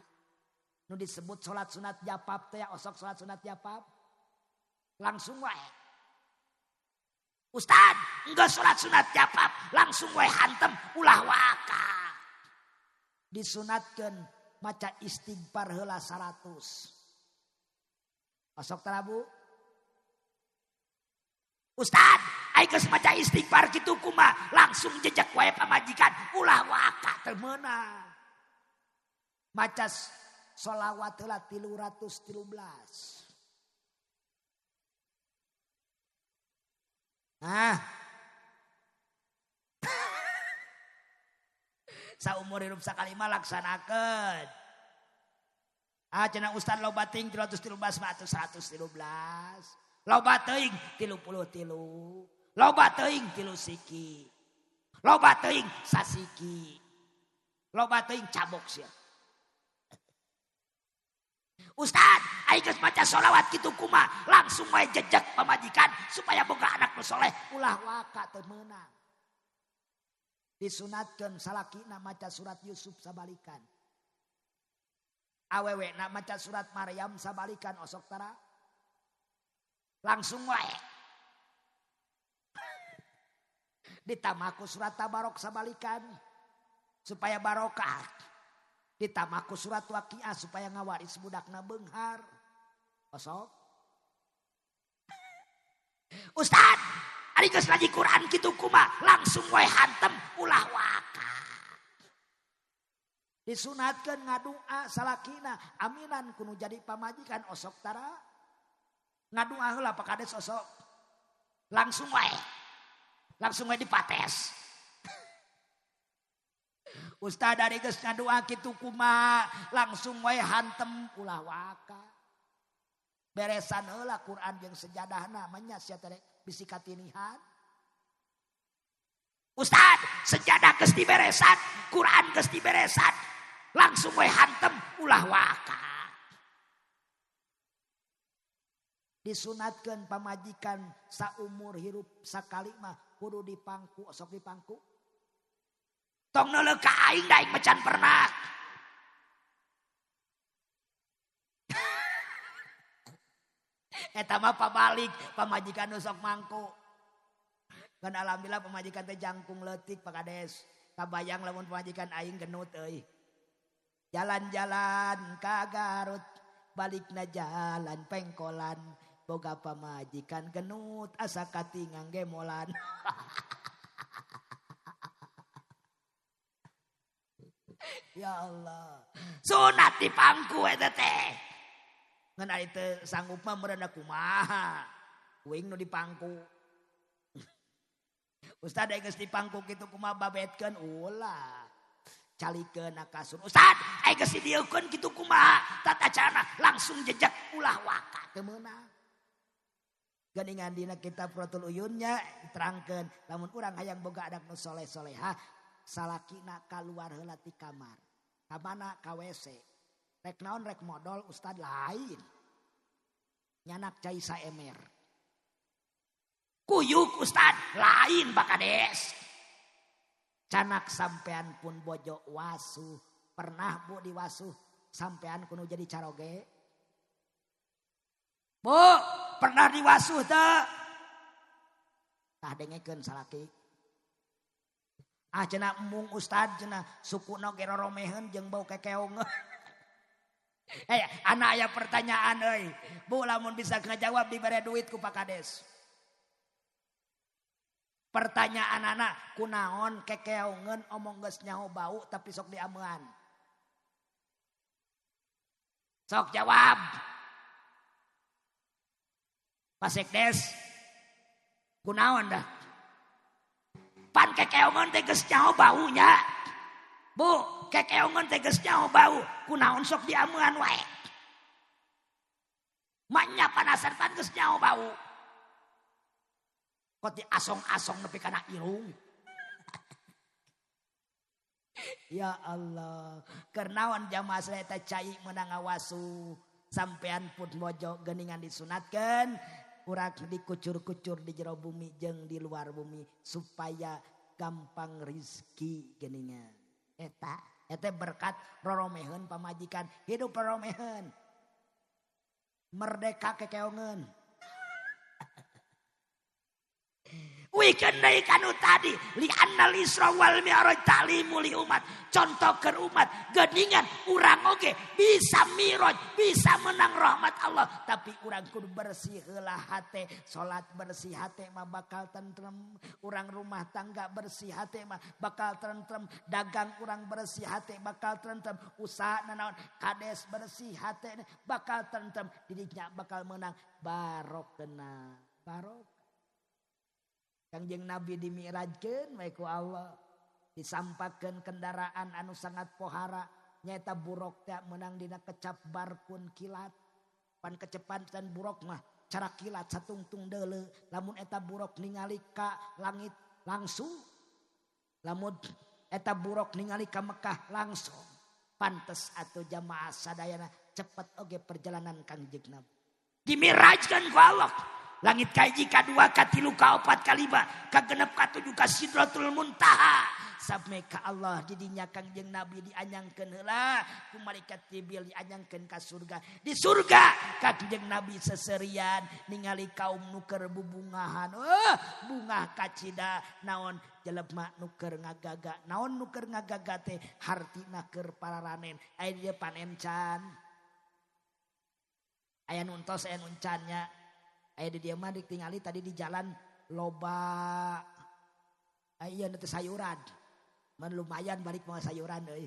Nu disebut salat sunat japab teh osok salat sunat japab. Langsung wae. Ustad, enggeus salat sunat japab, langsung wae hantem ulah waka. Disunatkeun maca istighfar heula 100. Osok tara Bu? Ustad, ai geus maca istighfar kitu kumaha langsung jejak wae pamajikan ulah waka teu meunang. Maca sholawat heula 313. Nah. Saumur hidup sakali mah laksanakeun. Cenah Ustad loba teuing 313 mah atuh 113. Loba teuing 33. Loba teuing 3 siki. Loba teuing sasiki. Loba teuing cabok sia. Ustad, aing geus maca sholawat kitu kumaha langsung wae jejak pamajikan supaya boga anak nu soleh ulah waka teu meunang. Disunatkeun salakina maca surat Yusuf sabalikan. Awewe na maca surat Maryam sabalikan osok tara. Langsung wae. Ditamaku surat Tabarok sabalikan supaya barokah. Ditamaku surat Waqiah supaya ngawaris budakna beunghar. Osok. Ustad, ari geus ngaji Quran kitu kumaha langsung wae hantem ulah waka. Disunatkeun ngadua salakina aminan kudu jadi pamajikan osok tara. Ngadua heula pakades osok. Langsung wae. Langsung wae dipates. Ustad dari geus ngadua kitu kumaha langsung wae hantem ulah waka. Beresan heula Quran jeung sejadahna manya sia teh bisi katinihan. Ustad, sejadah geus diberesan, Quran geus diberesan. Langsung wae hantem ulah waka. Disunatkeun pamajikan saumur hirup sakali mah kudu dipangku osok dipangku. Tong neuleuk ka aing da aing macan pernah. Eta mah pabalik pamajikan nu sok mangku. Kan alhamdulillah pamajikan teh jangkung leutik pakades. Kabayang lamun pamajikan aing genut euy. Jalan-jalan ka Garut, balikna jalan pengkolan, boga pamajikan genut asa katingang gemolan. Ya Allah. Sunat dipangku eta teh. Ngan ari teu sanggup mah meureun kumaha. Kuing nu dipangku. Ustad geus dipangku kitu kumaha babetkeun ulah. Calikeun na kasur. Ustad, aya geus dieukeun kitu kumaha? Tata carana langsung jejak ulah waka teu meunang. Geuningan dina kitab Rotul Uyunnya diterangkeun lamun urang hayang boga anak nu soleh-solehah salakina kaluar heula ti kamar. Ka mana? Ka WC. Rek naon rek modal Ustad lain. Nyanak cai saemer. Kuyuk Ustad lain bakades. Canak sampean pun bojo wasuh. Pernah Bu diwasuh sampean kudu jadi caroge? Bu, pernah diwasuh teu? Tah dengekeun salaki. Cenah embung Ustad cenah sukuna ge roromeheun jeung bau kekeong. Anak aya pertanyaan euy. Bu lamun bisa ngajawab dibere duit ku Pak Kades. Pertanyaan anak kunaon kekeongeun omong geus nyaho bau tapi sok diameuan. Sok jawab. Pasekdes kunaon dah pan kekeongan teh geus nyaho baunya bu kekeongan teh geus nyaho bau kunaon sok diamuan wae maknya panasan pan geus nyaho bau kok di asong-asong nepi kana irung ya Allah kernaon jamaah saya teh cai meunang ngawasu sampean pun mojo geuningan disunatkeun urang dikucur-kucur di jero bumi jeung di luar bumi supaya gampang rezeki geuningan eta berkat roromeheun pamajikan hidup roromeheun merdeka kekeongeun Weekend dari kanu tadi li annal isra wal mi'raj ta'limu li umat contoh ke umat geningan urang oge bisa miraj bisa menang rahmat Allah tapi urang kudu bersih heula hate salat bersih hate mah bakal tentrem urang rumah tangga bersih hate mah bakal tentrem dagang urang bersih hate bakal tentrem usaha nanaon kades bersih hate bakal tentrem dirinya bakal menang barokna barok Kangjeng Nabi dimi'rajkeun wae ku Allah disampakeun kendaraan anu sangat pohara nyaeta buruk teh meunang dina kecap barkun kilat pan kecepatan buruk mah cara kilat satungtung deuleu lamun eta buruk ningali ka langit langsung lamun eta buruk ningali ka Mekah langsung pantes atuh jamaah sadayana cepet oge perjalanan Kangjeng Nabi dimi'rajkeun ku Allah langit kaiji kadua katilu kaopat kalima kagenep katujuh ka Sidratul Muntaha sampai ka Allah didinya Kangjeng Nabi dianyangkeun heula ku malaikat Jibril dianyangkeun ka surga di surga Kangjeng Nabi seserian ningali kaum nu keur bubungahan bunga kacida naon jelema nu keur ngagaga naon nu keur ngagaga teh hartina keur pararanen aya di panen can aya nuntos aya nuncannya aya di dieu mah ditingali tadi di jalan loba aya teh sayuran man lumayan balik mau sayuran euy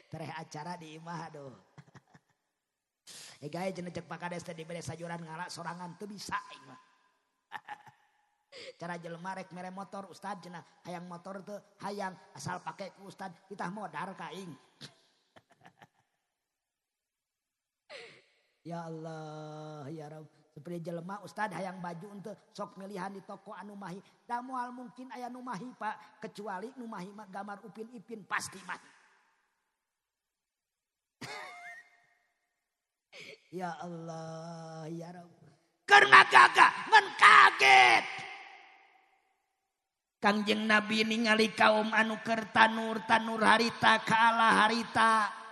tereh acara di imah aduh gaya cenah cek pakades teh dibere sayuran ngala sorangan teu bisa aing mah cara jelema rek mere motor ustad cenah hayang motor teu hayang asal pake ku ustad kita modar ka aing ya Allah ya Rabb seperti jelema ustad hayang baju untuk sok milihan di toko anu mahi da moal mungkin aya nu mahi Pak kecuali nu mahi mah gambar Upin Ipin pasti mahi ya Allah ya Rabb keur ngagaga ngan kaget Kangjeng Nabi ningali kaum anu keur tanur harita kaala harita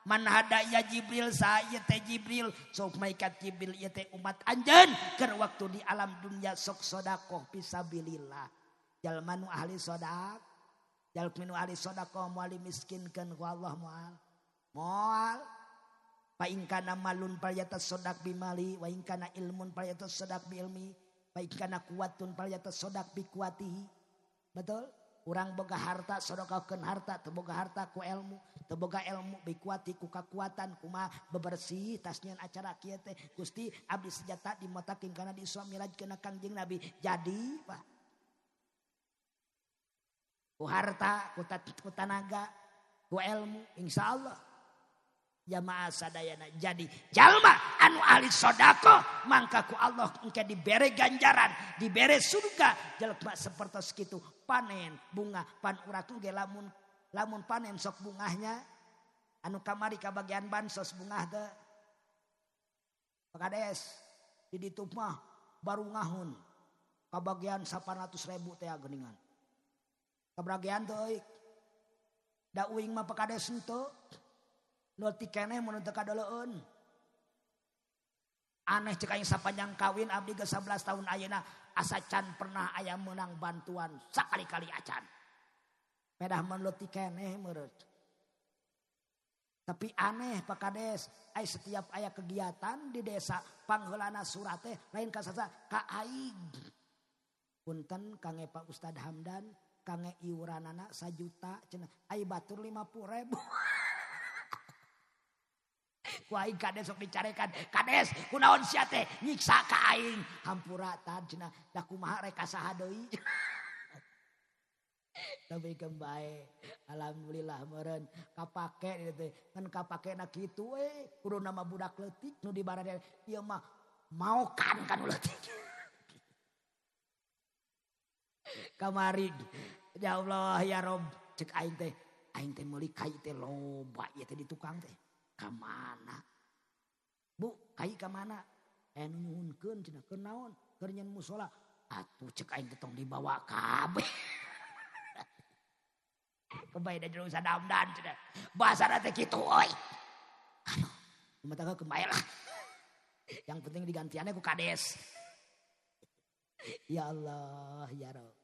man hada ya Jibril saya teh Jibril sok malaikat Jibril ieu teh umat anjeun keur waktu di alam dunia sok sedekah fisabilillah jalma nu ahli sedekah jalma nu ahli sedekah moal miskinkeun ku Allah moal fa in kana malun falyatasodaq bimali wa in kana ilmun falyatasodaq biilmi fa in kana kuwatun falyatasodaq biquwatihi betul urang boga harta sedekahkeun harta teu boga harta ku ilmu teu boga ilmu bikuati ku kakuatan kumaha bebersih tasnyan acara kieu teh Gusti abdi sejata dimotakeun kana di Isra Mi'rajkeun Kangjeng Nabi jadi Pak ku harta ku tanaga ku ilmu insyaallah jamaah sadayana jadi jalma anu ahli sedekah mangka ku Allah engke dibere ganjaran dibere surga jalma sapertos kitu panen bunga pan urang ge lamun panen sok bungahnya anu kamari kabagian bansos bungah teh pakades di ditu mah baru ngahun kabagian 800.000 teh geuningan kabagian teh da uing mah pakades henteu Loti keneh mun teu kadeuleun. Aneh cek aing sapanjang kawin abdi ge 11 tahun ayeuna asa can pernah aya meunang bantuan sakali-kali acan. Pedah mun leutik keneh meureut. Tapi aneh Pak Kades, ai setiap aya kegiatan di desa pangheulana surat teh lain ka sasa ka aing. Punten Kang Pak Ustad Hamdan, Kang iuranana 1 juta cenah ai batur 50.000. ku aing kades sok dicarekan kades kunaon sia teh nyiksa ka aing hampura tan cenah da kumaha rek kasaha deui tapi kembae alhamdulillah meureun kapake teh kan kapakena kitu we kudu nama budak leutik nu di barada ieu mah maokan kan leutik kamari ya Allah ya Rob cek aing teh meuli kai teh loba ieu teh di tukang teh ka mana Bu kai ka mana nuhunkeun cenah keur naon keur nyen mushola atuh cek aing teh tong dibawa kabeh kembali dari jurusan damdan cenah bahasana teh kitu euy aduh rumah tangga kembali lah yang penting digantiannya ku kades ya Allah ya Rob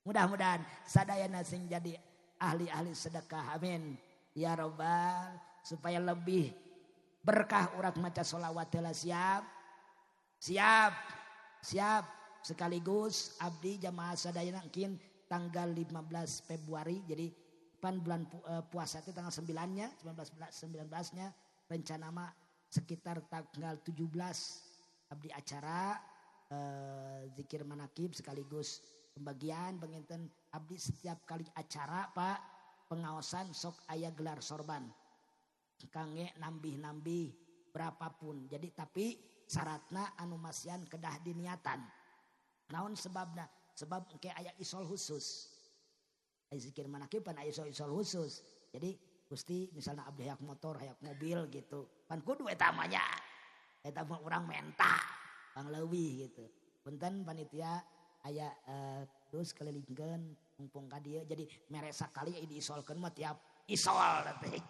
mudah-mudahan sadayana sing jadi ahli-ahli sedekah amin ya Robbal supaya lebih berkah urang maca sholawat heula siap sekaligus abdi jamaah sadayana engkin tanggal 15 Februari jadi pan bulan puasa itu tanggal 9-nya 19-nya rencana mah sekitar tanggal 17 abdi acara zikir manakib sekaligus pembagian penginten abdi setiap kali acara Pak pengaosan sok aya gelar sorban kangge nambih berapapun jadi tapi syaratna anu masian kedah diniatan naon sebabna sebab engke aya isol khusus aya zikir manakib pan aya isol khusus jadi Gusti misalnya abdi hayak motor hayak mobil gitu pan kudu eta mah nya eta mah urang menta bang leuwih gitu punten panitia aya terus kelilingkeun mumpung ka dieu jadi mere sakali diisolkeun mah tiap isol teh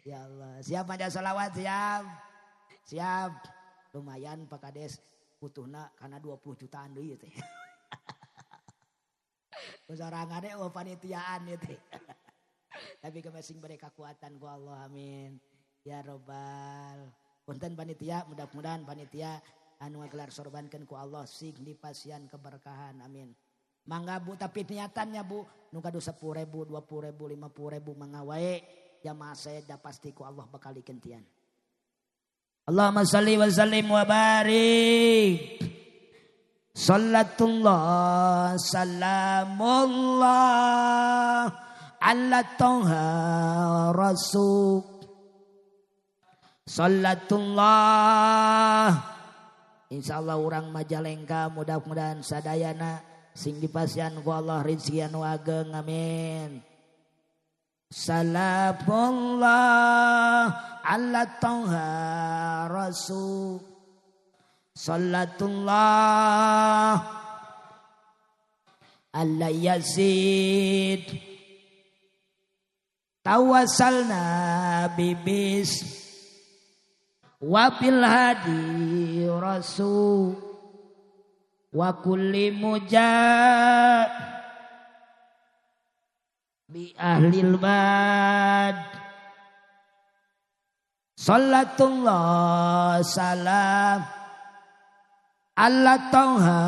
ya Allah siap maca selawat siap lumayan Pak Kades butuhna karena 20 jutaan deui teh sorangan deh panitiaan ieu teh tapi kemesing beri kekuatan ku Allah amin ya Robbal punten panitia mudah-mudahan panitia anu gelar sorbankeun ku Allah sing dipasian keberkahan amin mangga Bu tapi niatannya Bu nu kadu 10.000 20.000 50.000 mangga wae jamaah saya da pasti ku Allah bakal dikentian Allahumma shalli wa sallim wa barik sallatullah salamullah ala toha rasul sallatullah insyaallah urang Majalengka mudah-mudahan sadayana sing dipasian ku Allah rezeki anu ageng amin salamullah ala toha rasul sallatullah ala yazid tawassalna bibis wabil hadi rasul wa kulli mujad bi ahlil bad sallatullah salam ala toha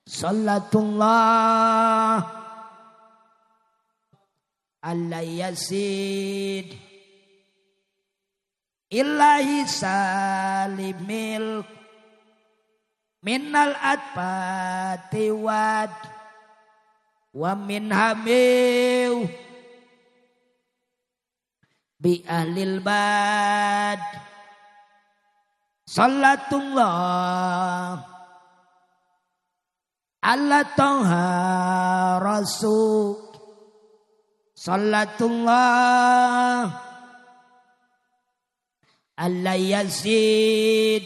sallatullah ala yasid ilahi salimil minal atpati wad wa min hamiu bi ahlil bad sallatullah ala toha rasul sallatullah ala yazid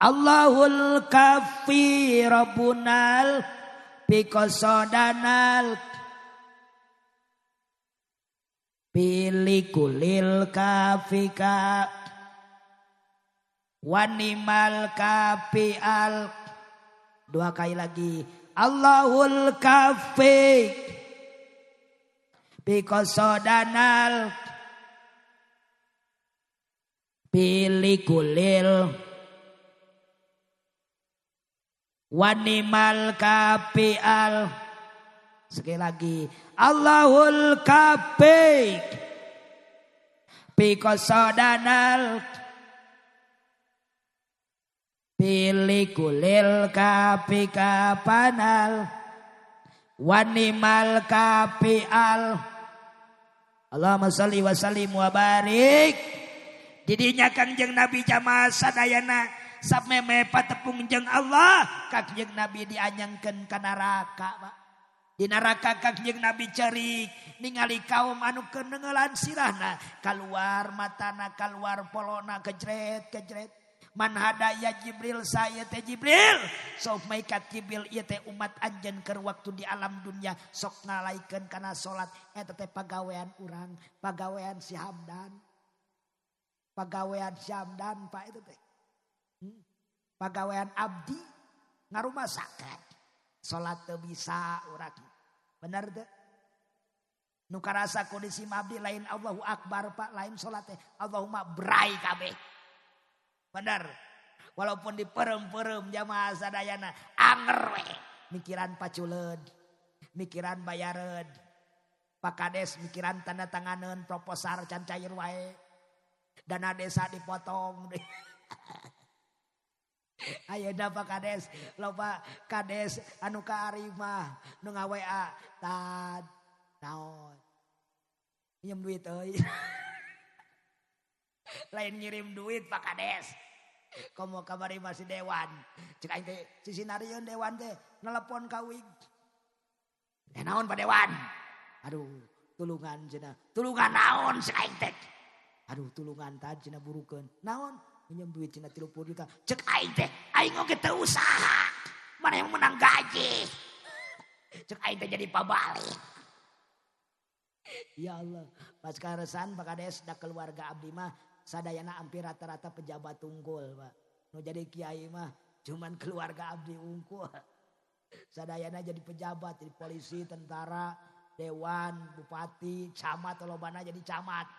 Allahul kafi rabbunal bikosodanal bilikulil kafika wanimal kafial dua kali lagi Allahul kafi bikosodanal bilikulil wanimal kafial Sekali lagi. Allahul kafi pikosodanal pilih kulil kafi kapanal wanimal kafi al. Allahumma sholli wa sallim wa barik. Didinya Kangjeng Nabi jamaah sadayana sameme patepung jeung Allah Kangjeng Nabi dianyangkeun ka neraka Pak. Di neraka Kangjeng Nabi cerik ningali kaum anu keuneulan sirahna keluar matana keluar polona kejret man hadaya Jibril saya teh Jibril sok maikat Jibril ieu teh umat anjeun keur waktu di alam dunia sok ngalaikeun kana salat eta teh pagawean urang pagawean si Hamdan pagawean Syamdan Pak itu teh pagawean abdi ngarumasakeun salat teu bisa urang bener teh nu karasa kondisi abdi lain Allahu Akbar Pak lain salat teh Allahumma berai kabeh bener walaupun diperem-perem jamaah sadayana anger we mikiran paculeud mikiran bayareun Pak Kades mikiran tanda tanganeun proposal can cair wae dana desa dipotong ayeuna Pak Kades loba Kades anu ka Arimah nu nga-WA tad naon nyium duit euy lain ngirim duit Pak Kades komo kamari masih Dewan cek aing teh sisinarieun Dewan teh nelepon ka Wig naon Pak Dewan aduh tulungan cenah tulungan naon cek aing teh aduh tulungan tad cenah burukeun naon minjem duit cenah 30 juta cek aing teh aing oge teu usaha mana yang menang gaji cek aing teh jadi pabalik ya Allah pas karesan Pak Kades da keluarga abdi mah sadayana hampir rata-rata pejabat unggul Pak nu jadi kiai mah cuman keluarga abdi unggul sadayana jadi pejabat jadi polisi tentara dewan bupati camat lobana jadi camat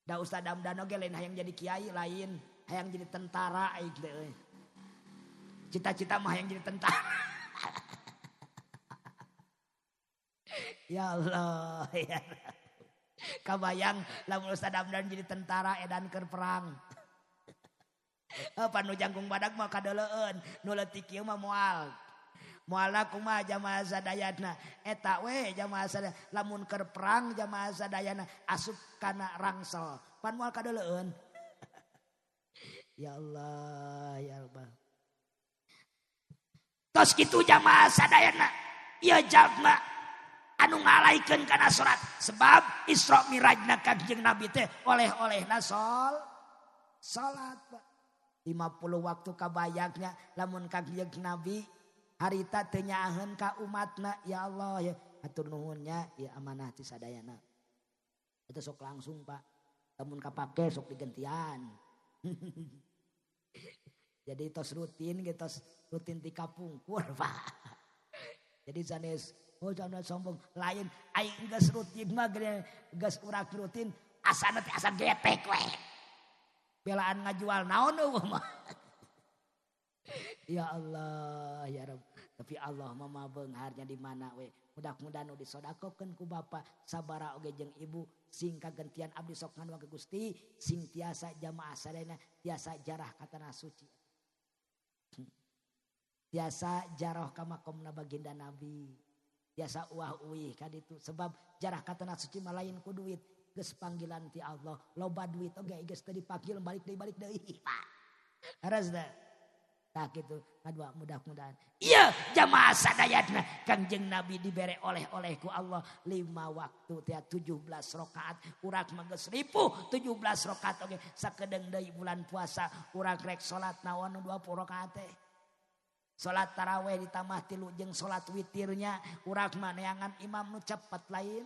da Ustaz Damdan oge lain hayang jadi kiai lain hayang jadi tentara aing teh cita-cita mah hayang jadi tentara ya Allah ya kabayang lamun Ustaz Damdan jadi tentara edan keur perang panu jangkung badak mah kadeuleun nu leutik ieu mah moalna kumaha jamaah sadayana eta we jamaah sadayana lamun keur perang jamaah sadayana asup kana rangsel pan moal kadeuleun ya Allah ya Allah tos kitu jamaah sadayana ieu jalma anu ngalaikeun kana salat sebab Isra Mirajna Kangjeng Nabi teh oleh-olehna salat 50 waktu kabayaknya lamun Kangjeng Nabi harita teu nyaaheun ka umatna ya Allah ya atur nuhunnya ya amanah ti sadayana eta sok langsung Pak lamun kapake sok digentian jadi tos rutin gitu tos rutin ti kapungkur Pak jadi sanes oh jangan sombong lain aing geus rutin mah geus urang rutin asana teh asa getek we belaan ngajual naon eueuh mah ya Allah ya Rabb tapi Allah mah beungharnya di mana we mudah-mudahan nu disodakokeun ku bapa sabara oge jeung ibu sing kagentian abdi sok nganwa ke Gusti sing tiasa jamaah sadayana tiasa jarah ka tanah suci tiasa jarah ka makomna baginda Nabi biasa uah-uih kan itu sebab jarah ka tanah suci mah lain ku duit geus panggilan ti Allah loba duit oge geus teu dipanggil balik deui Pak haras da tah kitu kadua mudah-mudahan iya jamaah sadayana Kangjeng Nabi dibere oleh-oleh ku Allah 5 waktu teh 17 rakaat urang mah geus ripuh 17 rakaat oge sakedeung deui bulan puasa urang rek salat naon 20 rakaat teh salat tarawih ditambah 3 jeung salat witirnya urang mah neangan imam nu cepet lain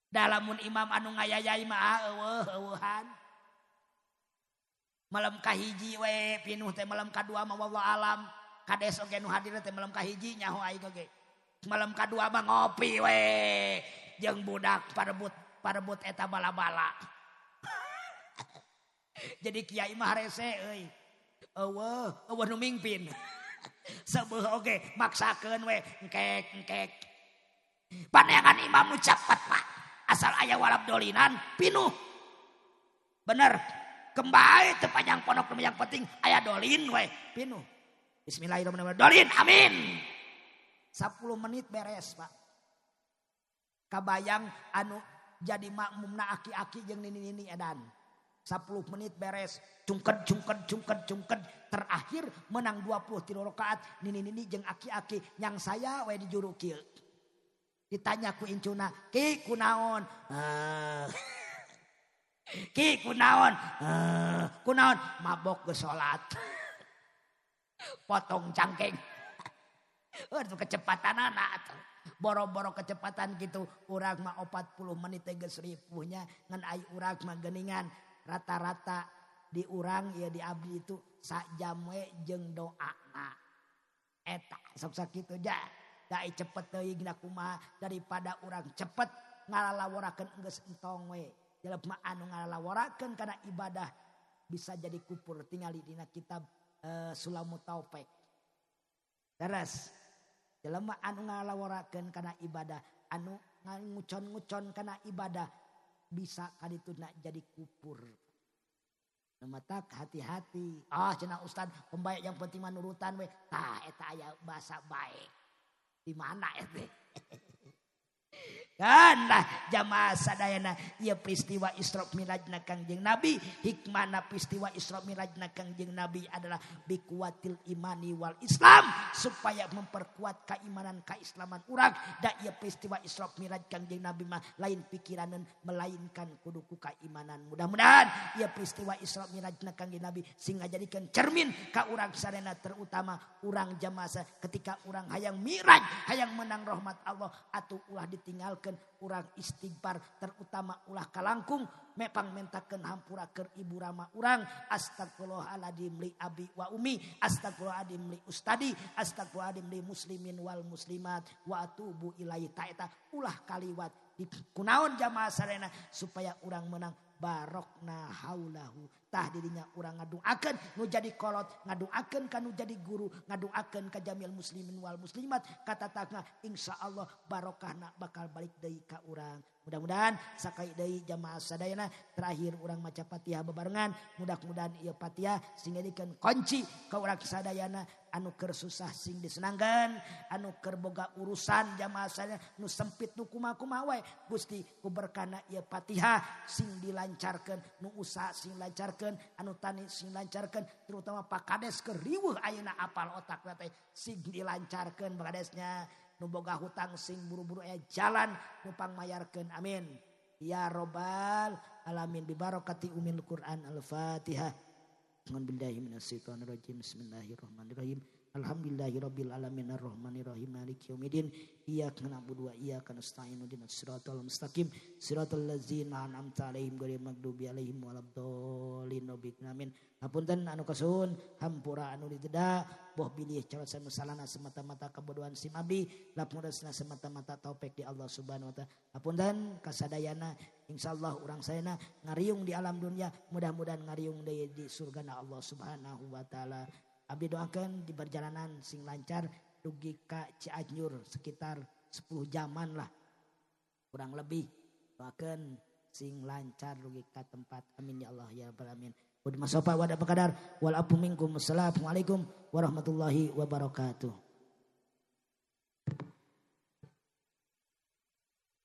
dalamun imam anu ngayayai mah eueuh-eueuhan malam kahiji we pinuh teh malam kadua mah wallahu alam kades oge nu hadir teh malam kahiji nyaho aing oge malam kadua mah ngopi we jeung budak parebut eta bala-bala jadi kiai mah rese euy eueuh nu mingpin Sebeuh oge maksakeun we engkek. Paneangan imam nu cepat Pak. Asal aya walab dolinan pinuh. Bener. Kembali teu panjang pondok yang penting aya dolin we pinuh. Bismillahirrahmanirrahim. Dolin amin. 10 menit beres Pak. Kabayang anu jadi makmumna aki-aki jeung nini-nini edan. 10 menit beres, cungked. Terakhir menang 23 rakaat. Nini-nini jeung aki-aki yang saya we di juru kieu. Ditanya ku incuna, "Ki kunaon?" "Ki kunaon?" "Kunaon?" "Mabok geus salat." Potong cangkeng. Itu kecepatanana atuh. Boro-boro kecepatan gitu. Urang mah 40 menit geus ripuhnya ngan ai urang mah geuningan. Rata-rata di urang ya di abdi itu sajam we jeung doana. Eta sok sakitu ja. Da cepet teuing da kumaha daripada urang cepet ngalalaworakeun geus entong we. Jelema anu ngalalaworakeun kana ibadah bisa jadi kupur tingali dina kitab Sulamut Taufik. Terus jelema anu ngalalaworakeun kana ibadah anu ngucon-ngucon kana ibadah bisa kadituna jadi kupur. Namatak hati-hati. Cenah Ustad pembaik yang penting manurutan we. Tah eta aya bahasa baik. Di mana eta? Kan lah jamaah sadayana ieu peristiwa Isra Mirajna Kangjeng Nabi, hikmahna peristiwa Isra Mirajna Kangjeng Nabi adalah biquwatil imani wal Islam, supaya memperkuat keimanan keislaman urang. Da ieu peristiwa Isra Miraj Kangjeng Nabi mah lain pikiraneun melainkan kudu ku keimanan. Mudah-mudahan ieu peristiwa Isra Mirajna Kangjeng Nabi sing ngajadikeun cermin ka urang sadayana, terutama urang jamaah ketika urang hayang miraj, hayang menang rahmat Allah atuh ulah ditinggalkeun urang istighfar, terutama ulah kalangkung mepang mentakeun hampurakeun ibu rama urang. Astagfirullahaladzim li abi wa umi, astagfirullahaladzim li ustadi, astagfirullahaladzim li muslimin wal muslimat wa atubu ilaihi. Taeta ulah kaliwat di kunaon jamaah sadayana supaya urang menang barokna haulahu. Tah dirinya urang ngaduakeun nu jadi kolot, ngaduakeun ka nu jadi guru, ngaduakeun ka jamil muslimin wal muslimat, katatangna insyaallah barokahna bakal balik deui ka urang. Mudah-mudahan sakai deui jamaah sadayana terakhir urang maca Fatihah bebarengan. Mudah-mudahan ieu Fatihah sing jadikeun kunci ka urang sadayana anu keur susah sing disenangkeun, anu keur boga urusan jamaah sadayana nu sempit nu kumaha-kumaha wae Gusti ku berkahna ieu Fatihah sing dilancarkeun, nu usaha sing lancarkeun, anu tani sing lancarkeun, terutama Pak Kades keur riweuh ayeuna apal otakna teh sing dilancarkeun bakadesnya. Nu boga hutang sing buru-buru aya jalan nu pangmayarkeun amin ya robbal alamin bi barakati umil Quran al-Fatihah. Billahi minasyaitonir rajim. Bismillahirrahmanirrahim. Alhamdulillahirabbil alamin arrahmanirrahim maliki yaumiddin iyyaka na'budu wa iyyaka nasta'in ihdinas siratal mustaqim siratal ladzina an'amta 'alaihim ghairil maghdubi 'alaihim waladdallin amin. Hapunten anu kasuhun hampura anu diteda boh bilih cawasan nusalana semata-mata kabodohan sim abdi lapmudasna semata-mata taufik di Allah Subhanahu wa taala. Hapunten kasadayana insyaallah urang sayana ngariung di alam dunia, mudah-mudahan ngariung deui di surgana Allah Subhanahu wa taala. Abdi doakeun di perjalanan sing lancar dugi ka Cianjur sekitar 10 jaman lah kurang lebih. Doakeun sing lancar dugi ka tempat, amin ya Allah ya rabbal alamin. Wa masofa wa da bakadar wal afu minkum. Assalamualaikum warahmatullahi wabarakatuh.